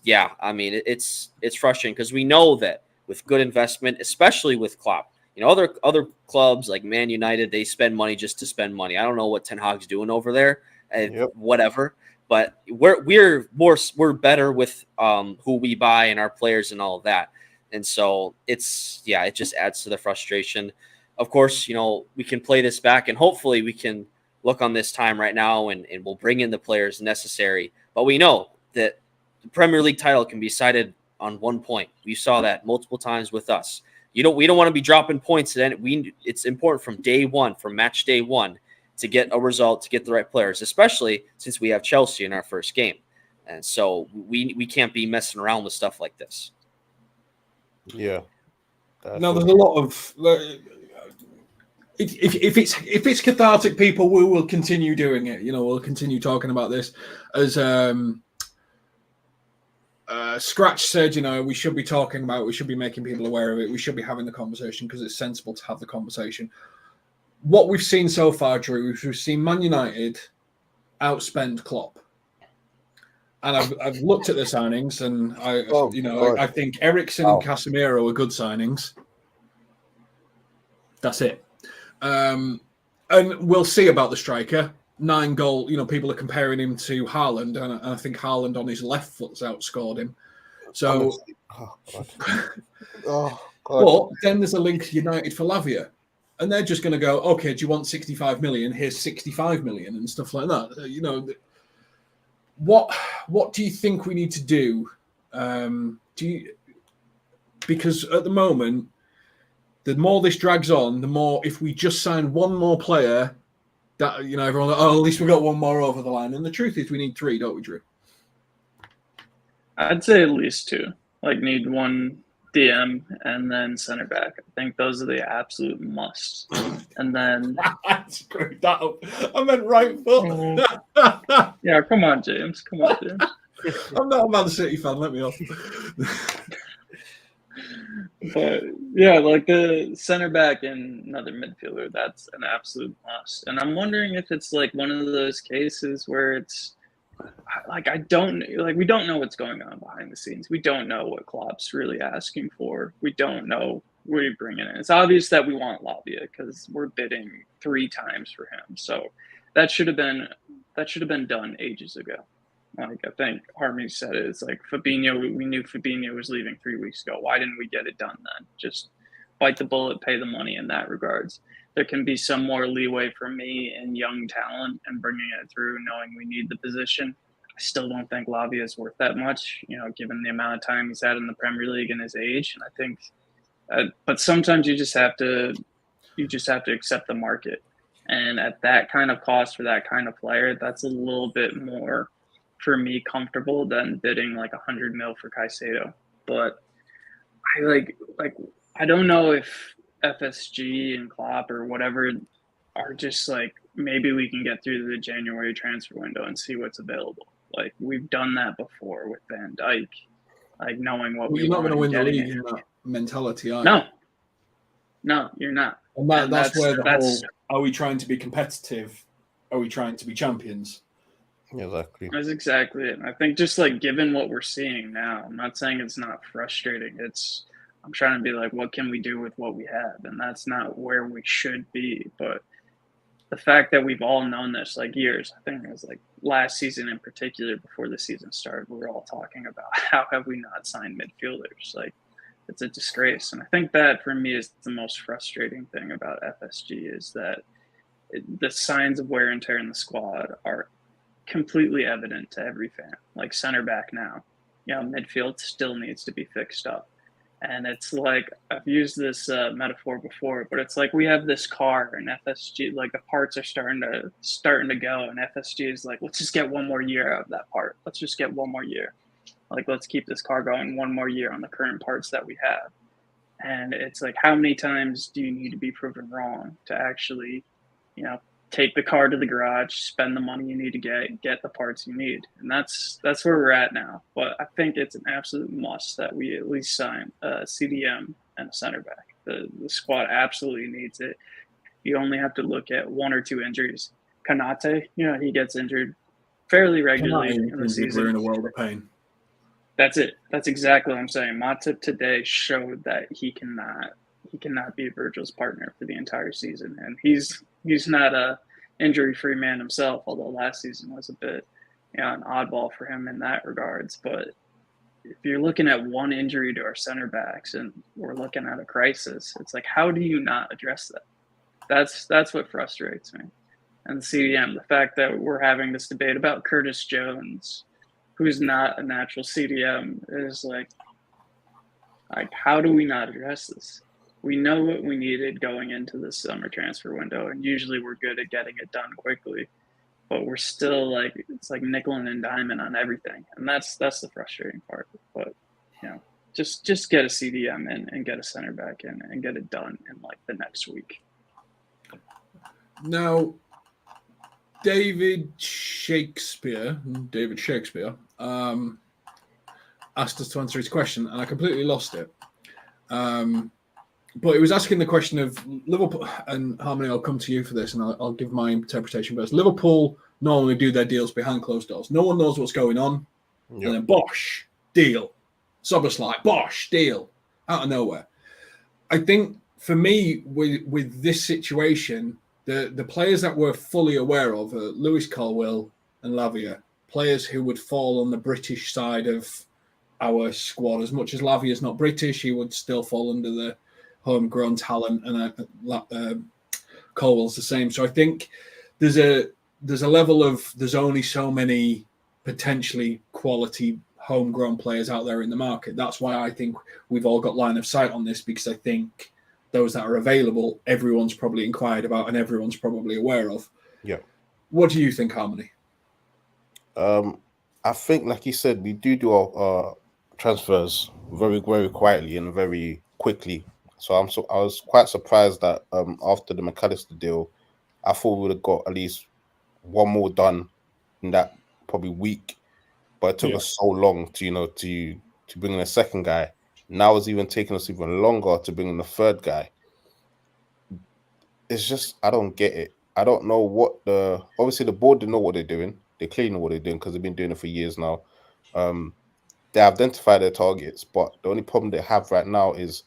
frustrating because we know that with good investment, especially with Klopp, other clubs like Man United, they spend money just to spend money. I don't know what Ten Hag's doing over there, whatever. But we're better with who we buy and our players and all of that. And so it just adds to the frustration. Of course, we can play this back, and hopefully we can look on this time right now and we'll bring in the players necessary. But we know that the Premier League title can be decided on 1 point. We saw that multiple times with us. We don't want to be dropping points. It's important from day one, from match day one, to get a result, to get the right players, especially since we have Chelsea in our first game. And so we can't be messing around with stuff like this. Yeah. No, there's a lot of if it's cathartic, people, we will continue doing it. We'll continue talking about this. As Scratch said, we should be talking about it. We should be making people aware of it. We should be having the conversation because it's sensible to have the conversation. What we've seen so far, Drew, we've seen Man United outspend Klopp. And I've looked at the signings, and I think Eriksen and Casemiro are good signings. That's it. And we'll see about the striker. 9 goal. People are comparing him to Haaland, and I think Haaland on his left foot's outscored him. So, God. But then there's a link to United for Lavia. And they're just going to go, okay, do you want 65 million? Here's 65 million and stuff like that. What do you think we need to do? Because at the moment, the more this drags on, the more, if we just sign one more player, that everyone, at least we got one more over the line. And the truth is, we need 3, don't we, Drew? I'd say at least 2. Need one DM, and then center back. I think those are the absolute musts. And then Screwed that up. I meant right foot. yeah, come on, James. Come on, James. I'm not a Man City fan. Let me off. But yeah, like the center back and another midfielder, that's an absolute must. And I'm wondering if it's like one of those cases where it's like we don't know what's going on behind the scenes. We don't know what Klopp's really asking for. We don't know what he's bringing in. It's obvious that we want Lavia because we're bidding 3 times for him. So that should have been done ages ago. Like I think Harmony said it. It's like Fabinho. We knew Fabinho was leaving 3 weeks ago. Why didn't we get it done then? Just bite the bullet, pay the money in that regards. There can be some more leeway for me in young talent and bringing it through, knowing we need the position. I still don't think Lavia is worth that much, given the amount of time he's had in the Premier League and his age. And I think, but sometimes you just have to accept the market. And at that kind of cost for that kind of player, that's a little bit more for me comfortable than bidding like 100 mil for Caicedo. But I don't know if FSG and Klopp or whatever are just like, maybe we can get through the January transfer window and see what's available. Like we've done that before with Van Dijk, like knowing what you're not going to win the league in that mentality, are you? No, you're not. And that's where the whole, are we trying to be competitive? Are we trying to be champions? Exactly. That's exactly it. And I think just like given what we're seeing now, I'm not saying it's not frustrating. I'm trying to be like, what can we do with what we have? And that's not where we should be. But the fact that we've all known this like years, I think it was like last season in particular, before the season started, we were all talking about how have we not signed midfielders? Like it's a disgrace. And I think that for me is the most frustrating thing about FSG is that the signs of wear and tear in the squad are completely evident to every fan. Like center back now, midfield still needs to be fixed up. And it's like, I've used this metaphor before, but it's like we have this car and FSG, like the parts are starting to go, and FSG is like, let's just get one more year out of that part. Let's just get one more year. Like, let's keep this car going one more year on the current parts that we have. And it's like, how many times do you need to be proven wrong to actually, take the car to the garage, spend the money you need to get the parts you need? And that's where we're at now. But I think it's an absolute must that we at least sign a CDM and a center back. The squad absolutely needs it. You only have to look at 1 or 2 injuries. Kanate, he gets injured fairly regularly in the season. We're in a world of pain. That's it. That's exactly what I'm saying. Matip today showed that he cannot be Virgil's partner for the entire season. And he's not a injury-free man himself, although last season was a bit an oddball for him in that regards. But if you're looking at 1 injury to our center backs and we're looking at a crisis, it's like, how do you not address that? That's what frustrates me. And the CDM, the fact that we're having this debate about Curtis Jones, who's not a natural CDM, is like how do we not address this? We know what we needed going into the summer transfer window, and usually we're good at getting it done quickly. But we're still it's like nickel and diamond on everything, and that's the frustrating part. But just get a CDM in and get a center back in and get it done in like the next week. Now, David Shakespeare asked us to answer his question, and I completely lost it. But he was asking the question of Liverpool, and Harmony, I'll come to you for this, and I'll give my interpretation first. Liverpool normally do their deals behind closed doors. No one knows what's going on. Yep. And then bosh, deal. Soboslai, bosh, deal. Out of nowhere. I think for me, with this situation, the players that we're fully aware of are Lewis Colwill and Lavia, players who would fall on the British side of our squad. As much as Lavia's not British, he would still fall under the homegrown talent, and Colwell's the same. So I think there's a level of there's only so many potentially quality homegrown players out there in the market. That's why I think we've all got line of sight on this, because I think those that are available, everyone's probably inquired about and everyone's probably aware of. Yeah. What do you think, Harmony? I think, like you said, we do our transfers very, very quietly and very quickly. So I was quite surprised that after the McAllister deal, I thought we would have got at least one more done in that probably week, but it took us so long to to bring in a second guy. Now it's even taking us even longer to bring in a third guy. It's just I don't get it. I don't know what obviously the board didn't know what they're doing. They clearly know what they're doing because they've been doing it for years now. They identify their targets, but the only problem they have right now is,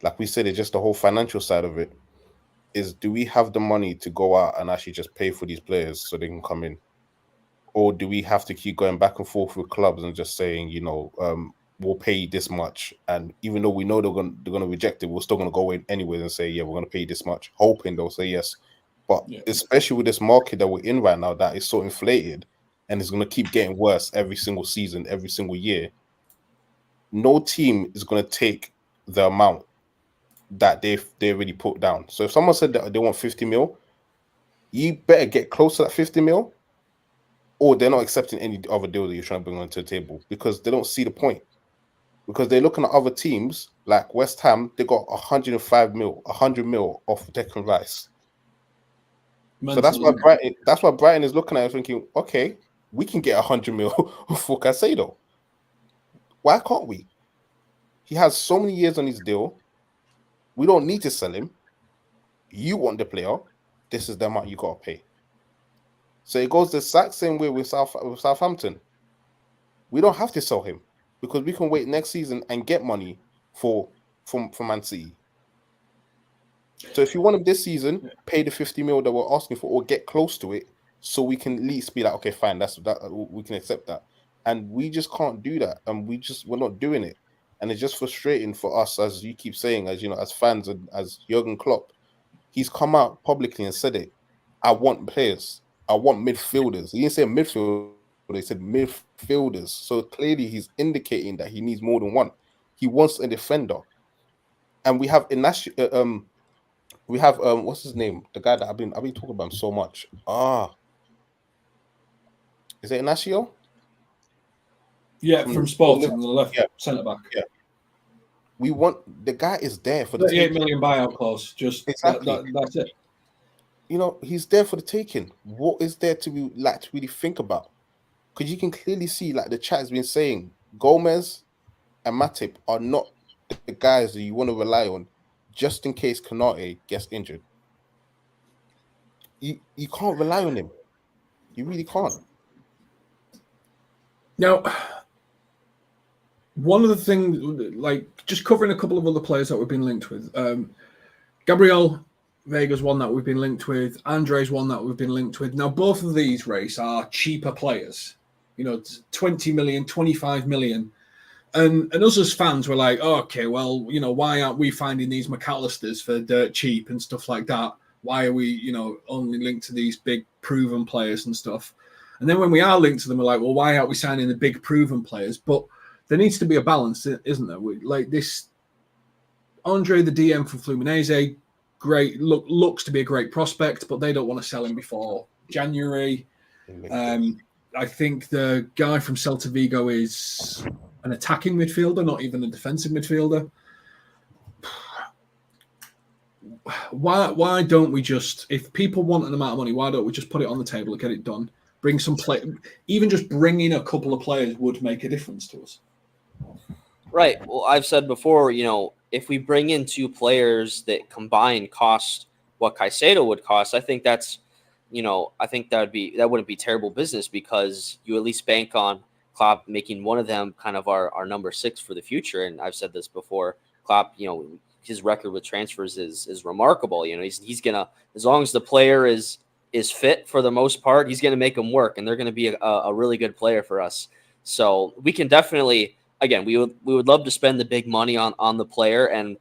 like we said, it's just the whole financial side of it. Is do we have the money to go out and actually just pay for these players so they can come in? Or do we have to keep going back and forth with clubs and just saying, we'll pay you this much, and even though we know they're gonna reject it, we're still gonna go in anyways and say, yeah, we're gonna pay you this much, hoping they'll say yes. But especially with this market that we're in right now, that is so inflated and it's gonna keep getting worse every single season, every single year. No team is gonna take the amount that they already put down. So if someone said that they want 50 mil, you better get close to that 50 mil, or they're not accepting any other deal that you're trying to bring onto the table because they don't see the point. Because they're looking at other teams like West Ham, they got 105 mil, 100 mil off Declan Rice. So that's why Brighton is looking at it thinking, okay, we can get 100 mil for Caicedo. Why can't we? He has so many years on his deal. We don't need to sell him. You want the player. This is the amount you got to pay. So it goes the exact same way with Southampton. We don't have to sell him because we can wait next season and get money from Man City. So if you want him this season, pay the 50 mil that we're asking for, or get close to it, so we can at least be like, okay, fine, that we can accept that. And we just can't do that, and we're not doing it, and it's just frustrating for us, as you keep saying, as fans and as Jurgen Klopp. He's come out publicly and said it. I want players. I want midfielders. He didn't say midfield. They said midfielders. So clearly he's indicating that he needs more than one. He wants a defender. And we have what's his name? The guy that I've been talking about him so much. Is it Inacio? Yeah, from Sporting on the left centre back. Yeah. We want the guy is there for the 38 million buyout clause. Just exactly. That's it. He's there for the taking. What is there to really think about? Because you can clearly see, like the chat has been saying, Gomez and Matip are not the guys that you want to rely on just in case Konate gets injured. You can't rely on him. You really can't. Now, one of the things, like just covering a couple of other players that we've been linked with, Gabri Veiga's one that we've been linked with. Andre's one that we've been linked with. Now, both of these, race, are cheaper players. 20 million, 25 million. And us as fans were like, oh, okay, well, why aren't we finding these McAllisters for dirt cheap and stuff like that? Why are we, only linked to these big proven players and stuff? And then when we are linked to them, we're like, well, why aren't we signing the big proven players? But there needs to be a balance, isn't there? Like this, Andre, the DM for Fluminense, great, looks to be a great prospect, but they don't want to sell him before January. I think the guy from Celta Vigo is an attacking midfielder, not even a defensive midfielder. Why don't we just, if people want an amount of money, why don't we just put it on the table and get it done? Bring some play, even just bringing a couple of players would make a difference to us. Right. Well, I've said before, if we bring in two players that combined cost what Caicedo would cost, I think that's, I think that wouldn't be terrible business, because you at least bank on Klopp making one of them kind of our number 6 for the future. And I've said this before, Klopp, his record with transfers is remarkable. He's gonna, as long as the player is fit for the most part, he's gonna make them work, and they're gonna be a really good player for us. So we can definitely, again, we would love to spend the big money on the player, and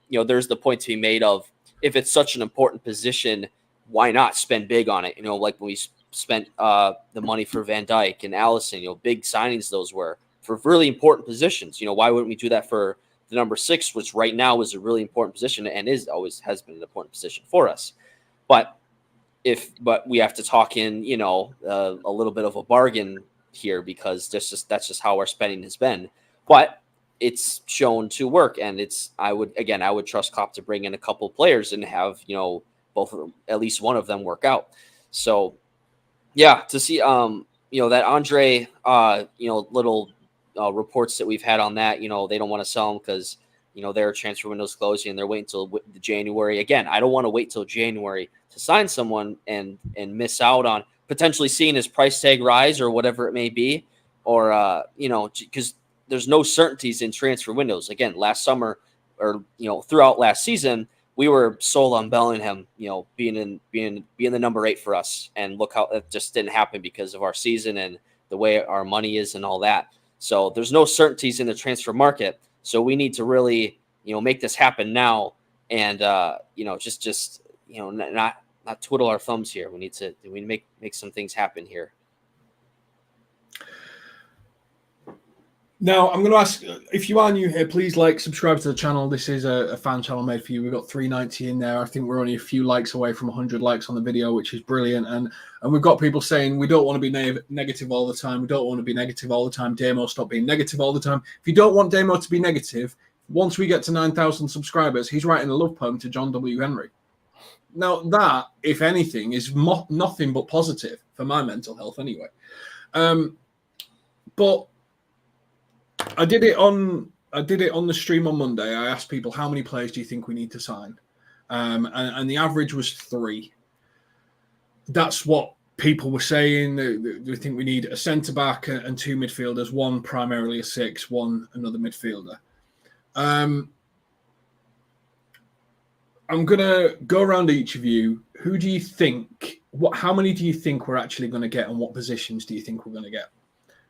there's the point to be made of, if it's such an important position, why not spend big on it? Like when we spent the money for Van Dijk and Alisson, big signings those were for really important positions. Why wouldn't we do that for the number 6, which right now is a really important position and always has been an important position for us? But we have to talk in, a little bit of a bargain here, because that's just how our spending has been. but it's shown to work, and I would trust Klopp to bring in a couple players and have both of them, at least one of them, work out. So yeah, to see that Andre little reports that we've had on that, they don't want to sell him because their transfer window's closing and they're waiting until January. Again, I don't want to wait till January to sign someone and miss out on potentially seeing his price tag rise or whatever it may be, or because there's no certainties in transfer windows. Again, last summer or throughout last season, we were sold on Bellingham, being the number 8 for us, and look how it just didn't happen because of our season and the way our money is and all that. So there's no certainties in the transfer market. So we need to really make this happen now, and just not twiddle our thumbs here. We need to make some things happen here. Now, I'm going to ask, if you are new here, please subscribe to the channel. This is a fan channel made for you. We've got 390 in there. I think we're only a few likes away from 100 likes on the video, which is brilliant. And we've got people saying we don't want to be negative all the time. We don't want to be negative all the time. Damo, stop being negative all the time. If you don't want Damo to be negative, once we get to 9,000 subscribers, he's writing a love poem to John W. Henry. Now, that, if anything, is nothing but positive for my mental health anyway. But I did it on the stream on Monday. I asked people, how many players do you think we need to sign? And the average was 3. That's what people were saying. They think we need a centre-back and 2 midfielders, one primarily a 6, one another midfielder. I'm going to go around each of you. Who do you think, how many do you think we're actually going to get, and what positions do you think we're going to get?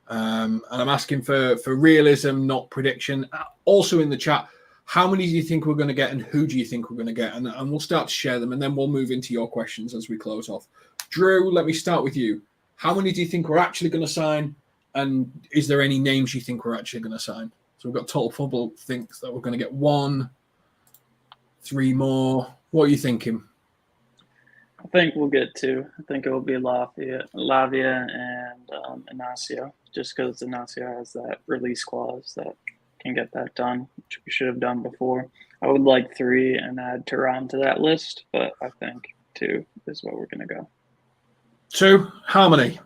And I'm asking for realism, not prediction. Also in the chat, how many do you think we're going to get, and who do you think we're going to get? And we'll start to share them, and then we'll move into your questions as we close off. Drew, let me start with you. How many do you think we're actually going to sign, and is there any names you think we're actually going to sign? So we've got Total Football thinks that we're going to get 1, 3 more. What are you thinking? I think we'll get 2. I think it will be Lavia and Inacio, just because Inacio has that release clause that can get that done, which we should have done before. I would like 3 and add Turan to that list, but I think 2 is what we're going to go. 2? How many?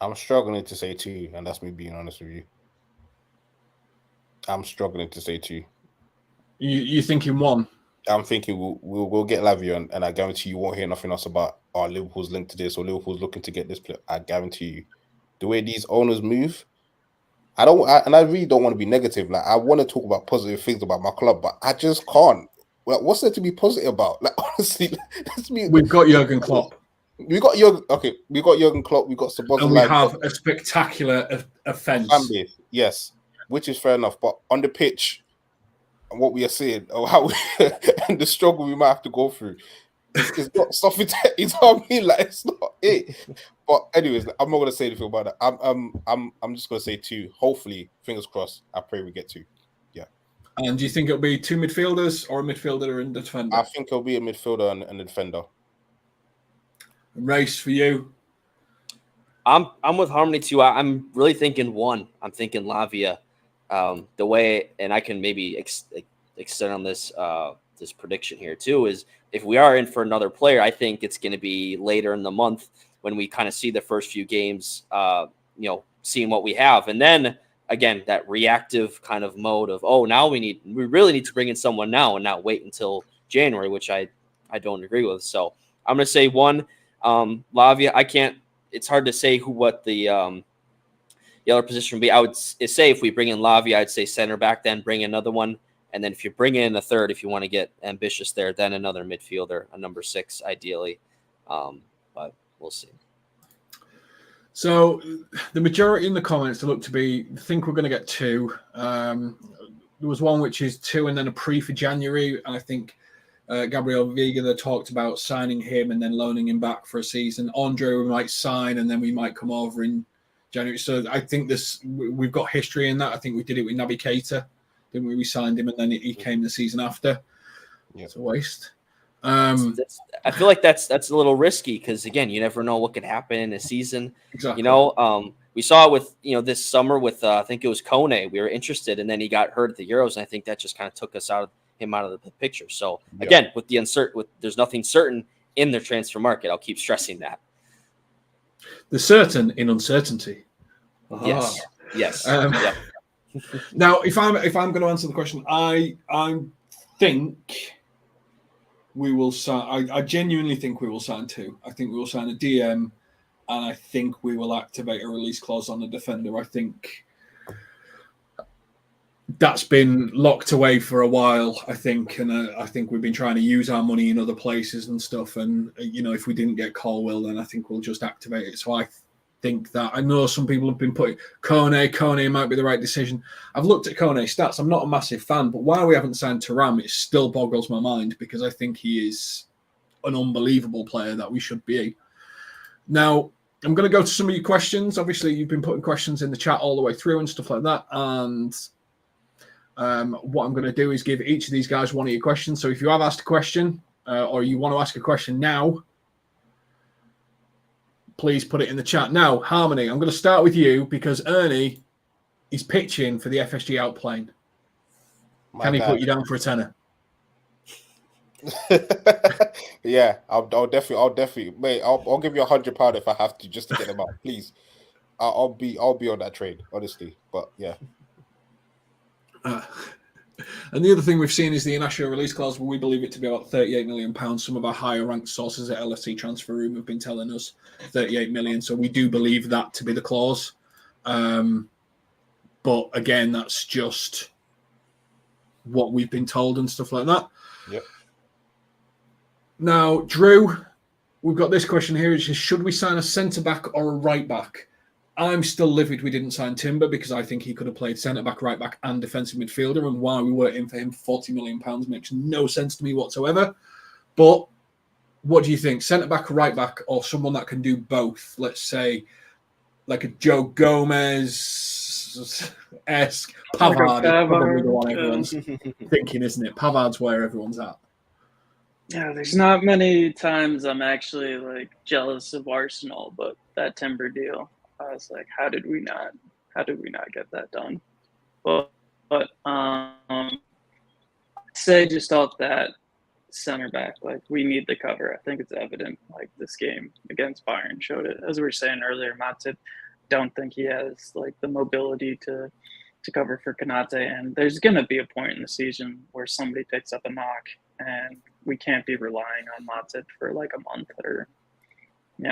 I'm struggling to say 2, and that's me being honest with you. I'm struggling to say 2. You thinking 1? I'm thinking we'll get Lavia, and I guarantee you won't hear nothing else about Liverpool's linked to this or Liverpool's looking to get this player. I guarantee you, the way these owners move, I really don't want to be negative. Like, I want to talk about positive things about my club, but I just can't. Like, what's there to be positive about? Like, honestly, that's me. We've got Jurgen Klopp. We got Jurgen Klopp. We got Sabozza. And we have a spectacular offence. Yes, which is fair enough. But on the pitch, and what we are seeing, or how and the struggle we might have to go through, it's not something. You know what I mean? Like, it's not it. But anyways, I'm not gonna say anything about that. I'm just gonna say 2. Hopefully, fingers crossed. I pray we get 2. Yeah. And do you think it'll be 2 midfielders or a midfielder and a defender? I think it'll be a midfielder and a defender. Race for you. I'm with Harmony too. I'm really thinking 1. I'm thinking Lavia. The way, and I can maybe extend on this this prediction here too, is if we are in for another player, I think it's going to be later in the month when we kind of see the first few games, seeing what we have, and then again that reactive kind of mode of, oh, now we really need to bring in someone now and not wait until January, which I don't agree with. So I'm going to say 1, Lavia. I can't. It's hard to say what the other position would be. I would say if we bring in Lavia, I'd say center back, then bring in another one. And then if you bring in a third, if you want to get ambitious there, then another midfielder, a number 6, ideally. But we'll see. So the majority in the comments look to be, think we're going to get 2. There was one which is 2 and then a pre for January. And I think Gabri Veiga, they talked about signing him and then loaning him back for a season. Andre, we might sign and then we might come over in January. So I think we've got history in that. I think we did it with Naby Keita, didn't we? We signed him and then he came the season after. Yeah. It's a waste. I feel like that's a little risky because, again, you never know what could happen in a season. Exactly. We We saw it with, this summer with, I think it was Kone. We were interested, and then he got hurt at the Euros, and I think that just kind of took us out of the picture. So again, with there's nothing certain in the transfer market. I'll keep stressing that. The certain in uncertainty. Yes. Now, if I'm going to answer the question, I think we will sign. I genuinely think we will sign 2. I think we will sign a DM, and I think we will activate a release clause on the defender. I think that's been locked away for a while, I think, and I think we've been trying to use our money in other places and stuff. And if we didn't get Colwill, then I think we'll just activate it. So I think that, I know some people have been putting Kone might be the right decision. I've looked at Kone's stats. I'm not a massive fan, but why we haven't signed Thuram, it still boggles my mind, because I think he is an unbelievable player that we should be. Now, I'm going to go to some of your questions. Obviously, you've been putting questions in the chat all the way through and stuff like that. And what I'm going to do is give each of these guys one of your questions. So if you have asked a question or you want to ask a question now, please put it in the chat. Now, Harmony, I'm going to start with you because Ernie is pitching for the FSG outplane. Can he put you down for a tenner? Yeah, I'll definitely, mate. I'll give you £100 if I have to, just to get them out, please. I'll be on that trade, honestly. But yeah. And the other thing we've seen is the initial release clause, where we believe it to be about £38 million. Some of our higher ranked sources at LFC Transfer Room have been telling us 38 million. So we do believe that to be the clause. But again, that's just what we've been told and stuff like that. Yep. Now, Drew, we've got this question here, which is, should we sign a centre-back or a right-back? I'm still livid we didn't sign Timber, because I think he could have played centre-back, right-back and defensive midfielder, and why we weren't in for him for £40 million makes no sense to me whatsoever. But what do you think? Centre-back, right-back, or someone that can do both? Let's say like a Joe Gomez-esque. Pavard is probably the one everyone's thinking, isn't it? Pavard's where everyone's at. Yeah, there's not many times I'm actually jealous of Arsenal, but that Timber deal, I was like, how did we not get that done? But I'd say just off that center back, we need the cover. I think it's evident. This game against Bayern showed it. As we were saying earlier, Matip, don't think he has the mobility to cover for Konate, and there's gonna be a point in the season where somebody picks up a knock, and we can't be relying on Matip for a month or.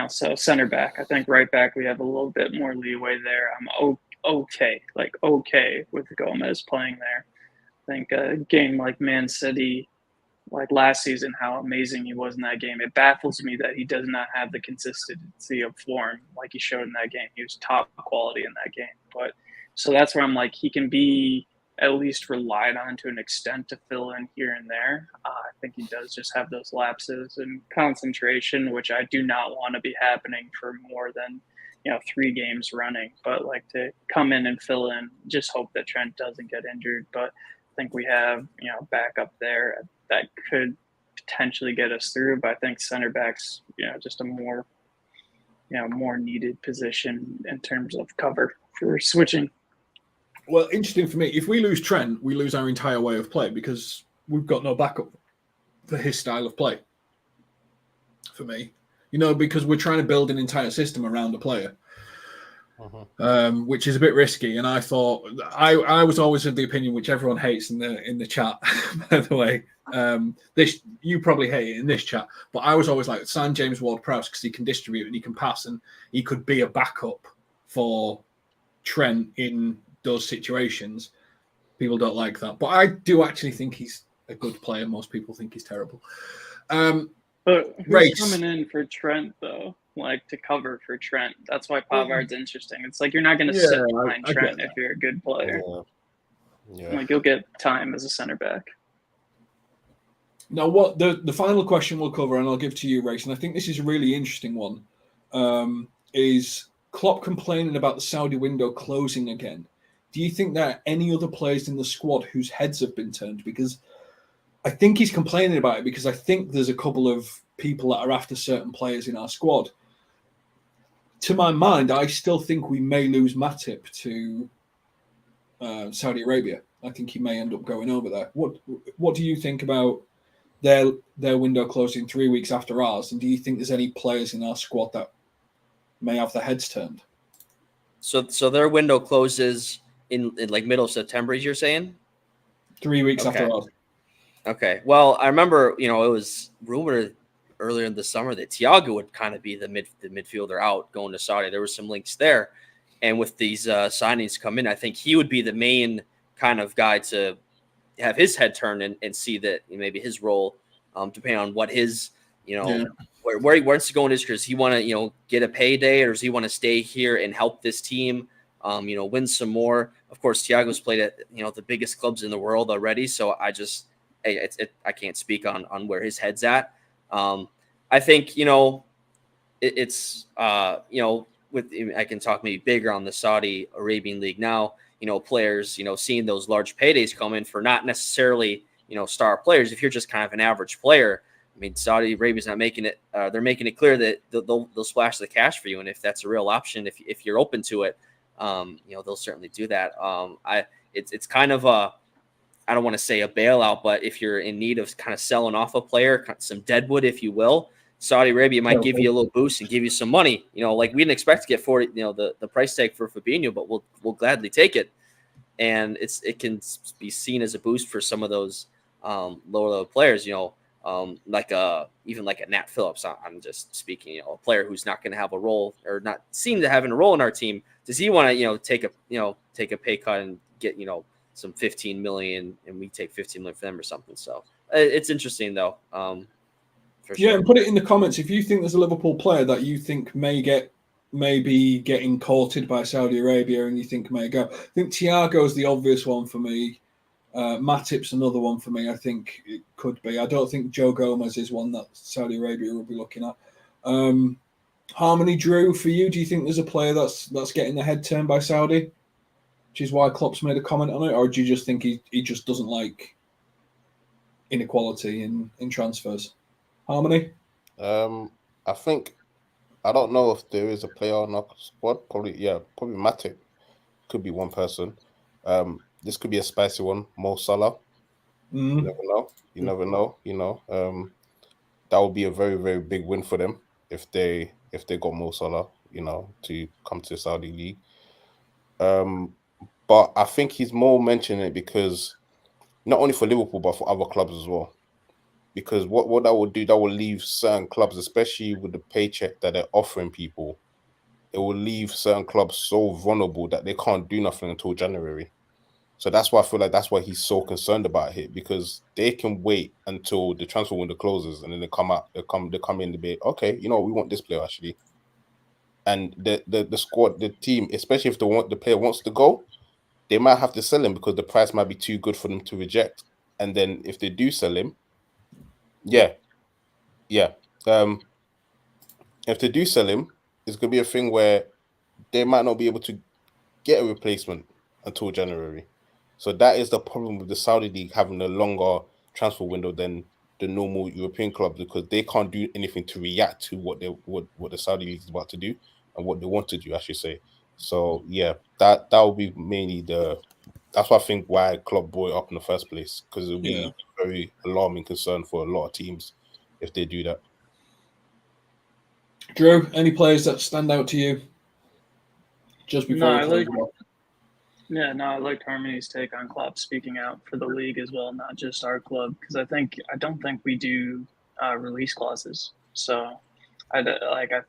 So center back. I think right back we have a little bit more leeway there. I'm okay with Gomez playing there. I think a game like Man City, last season, how amazing he was in that game. It baffles me that he does not have the consistency of form like he showed in that game. He was top quality in that game. But so that's where I'm he can be at least relied on to an extent to fill in here and there. I think he does just have those lapses in concentration, which I do not want to be happening for more than 3 games running. But to come in and fill in, just hope that Trent doesn't get injured. But I think we have backup there that could potentially get us through. But I think center backs just a more more needed position in terms of cover for switching. Well, interesting for me, if we lose Trent, we lose our entire way of play, because we've got no backup for his style of play. For me, because we're trying to build an entire system around a player, which is a bit risky. And I thought I was always of the opinion, which everyone hates in the chat, by the way. This you probably hate it in this chat, but I was always sign James Ward-Prowse because he can distribute and he can pass, and he could be a backup for Trent in those situations. People don't like that, but I do actually think he's a good player. Most people think he's terrible. But who's coming in for Trent though? To cover for Trent. That's why Pavard's interesting. It's you're not going to sit behind Trent if you're a good player. Yeah. You'll get time as a center back. Now, what the final question we'll cover, and I'll give to you, Race, and I think this is a really interesting one, is Klopp complaining about the Saudi window closing again. Do you think there are any other players in the squad whose heads have been turned? Because I think he's complaining about it because I think there's a couple of people that are after certain players in our squad. to my mind, I still think we may lose Matip to Saudi Arabia. I think he may end up going over there. What do you think about their window closing 3 weeks after ours? And do you think there's any players in our squad that may have their heads turned? So their window closes in like middle of September, as you're saying? 3 weeks after ours. Okay. Well, I remember, it was rumored earlier in the summer that Thiago would kind of be the midfielder out going to Saudi. There were some links there. And with these signings come in, I think he would be the main kind of guy to have his head turned and see that maybe his role, depending on what his, where he wants to go in his career. Does he want to, get a payday, or does he want to stay here and help this team, win some more? Of course, Thiago's played at, the biggest clubs in the world already. So I can't speak on where his head's at. I think, I can talk maybe bigger on the Saudi Arabian League now, players, seeing those large paydays come in for not necessarily, star players. If you're just kind of an average player, I mean, Saudi Arabia's not making it, they're making it clear that they'll splash the cash for you. And if that's a real option, if you're open to it, they'll certainly do that. It's kind of I don't want to say a bailout, but if you're in need of kind of selling off a player, some deadwood, if you will, Saudi Arabia might give you a little boost and give you some money. Like we didn't expect to get 40, the price tag for Fabinho, but we'll gladly take it. And it can be seen as a boost for some of those lower level players, like even like a Nat Phillips. I'm just speaking, a player who's not going to have a role or not seem to having a role in our team. Does he want to, take a pay cut and get, some 15 million and we take 15 million for them or something? So it's interesting though. For sure. Yeah, and put it in the comments if you think there's a Liverpool player that you think may be getting courted by Saudi Arabia and you think may go. I think Thiago's the obvious one for me. Matip's another one for me. I think it could be. I don't think Joe Gomez is one that Saudi Arabia will be looking at. Harmony, Drew, for you, do you think there's a player that's getting the head turned by Saudi, which is why Klopp's made a comment on it, or do you just think he just doesn't like inequality in transfers? Harmony? I think, I don't know if there is a player on our squad. Probably Matip could be one person. This could be a spicy one. Mo Salah. You never know. That would be a very, very big win for them if they got Mo Salah, to come to the Saudi League. But I think he's more mentioning it because not only for Liverpool but for other clubs as well. Because what that will do, that will leave certain clubs, especially with the paycheck that they're offering people, it will leave certain clubs so vulnerable that they can't do nothing until January. So that's why I feel like that's why he's so concerned about it, because they can wait until the transfer window closes and then they come in to be, okay, we want this player actually. And the squad, the team, especially if the player wants to go, they might have to sell him because the price might be too good for them to reject. And then if they do sell him, if they do sell him, it's going to be a thing where they might not be able to get a replacement until January. So that is the problem with the Saudi League having a longer transfer window than the normal European clubs, because they can't do anything to react to what the Saudi League is about to do and what they want to do, I should say. So that will be mainly that's why I think why Klopp brought it up in the first place, because it will be very alarming concern for a lot of teams if they do that. Drew, any players that stand out to you? Just before I liked Harmony's take on Klopp speaking out for the league as well, not just our club, because I don't think we do release clauses. So I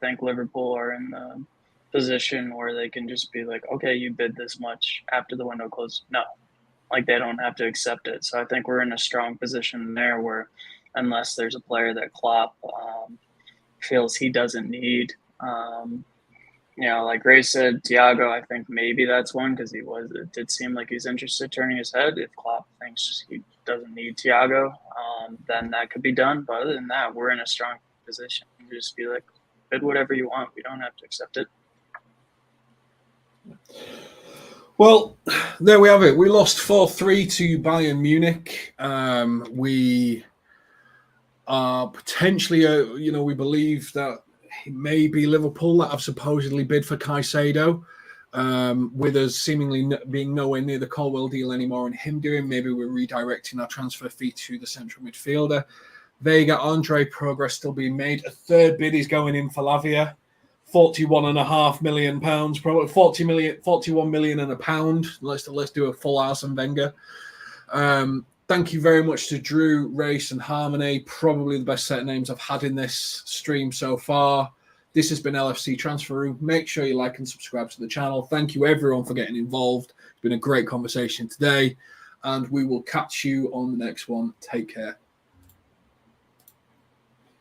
think Liverpool are in the position where they can just be like, okay, you bid this much after the window closes. No, they don't have to accept it. So I think we're in a strong position there where unless there's a player that Klopp feels he doesn't need, like Ray said, Thiago, I think maybe that's one, because it did seem like he's interested turning his head. If Klopp thinks he doesn't need Thiago, then that could be done. But other than that, we're in a strong position. You just be like, bid whatever you want. We don't have to accept it. Well, there we have it. We lost 4-3 to Bayern Munich. We are potentially, we believe that maybe Liverpool that have supposedly bid for Caicedo, with us seemingly being nowhere near the Colwell deal anymore, and him doing, maybe we're redirecting our transfer fee to the central midfielder. Veiga, Andre, progress still being made. A third bid is going in for Lavia. £41.5 million, probably 41 million and a pound. Let's do a full Arsene Wenger. Thank you very much to Drew, Race, and Harmony. Probably the best set of names I've had in this stream so far. This has been LFC Transfer Room. Make sure you like and subscribe to the channel. Thank you everyone for getting involved. It's been a great conversation today, and we will catch you on the next one. Take care.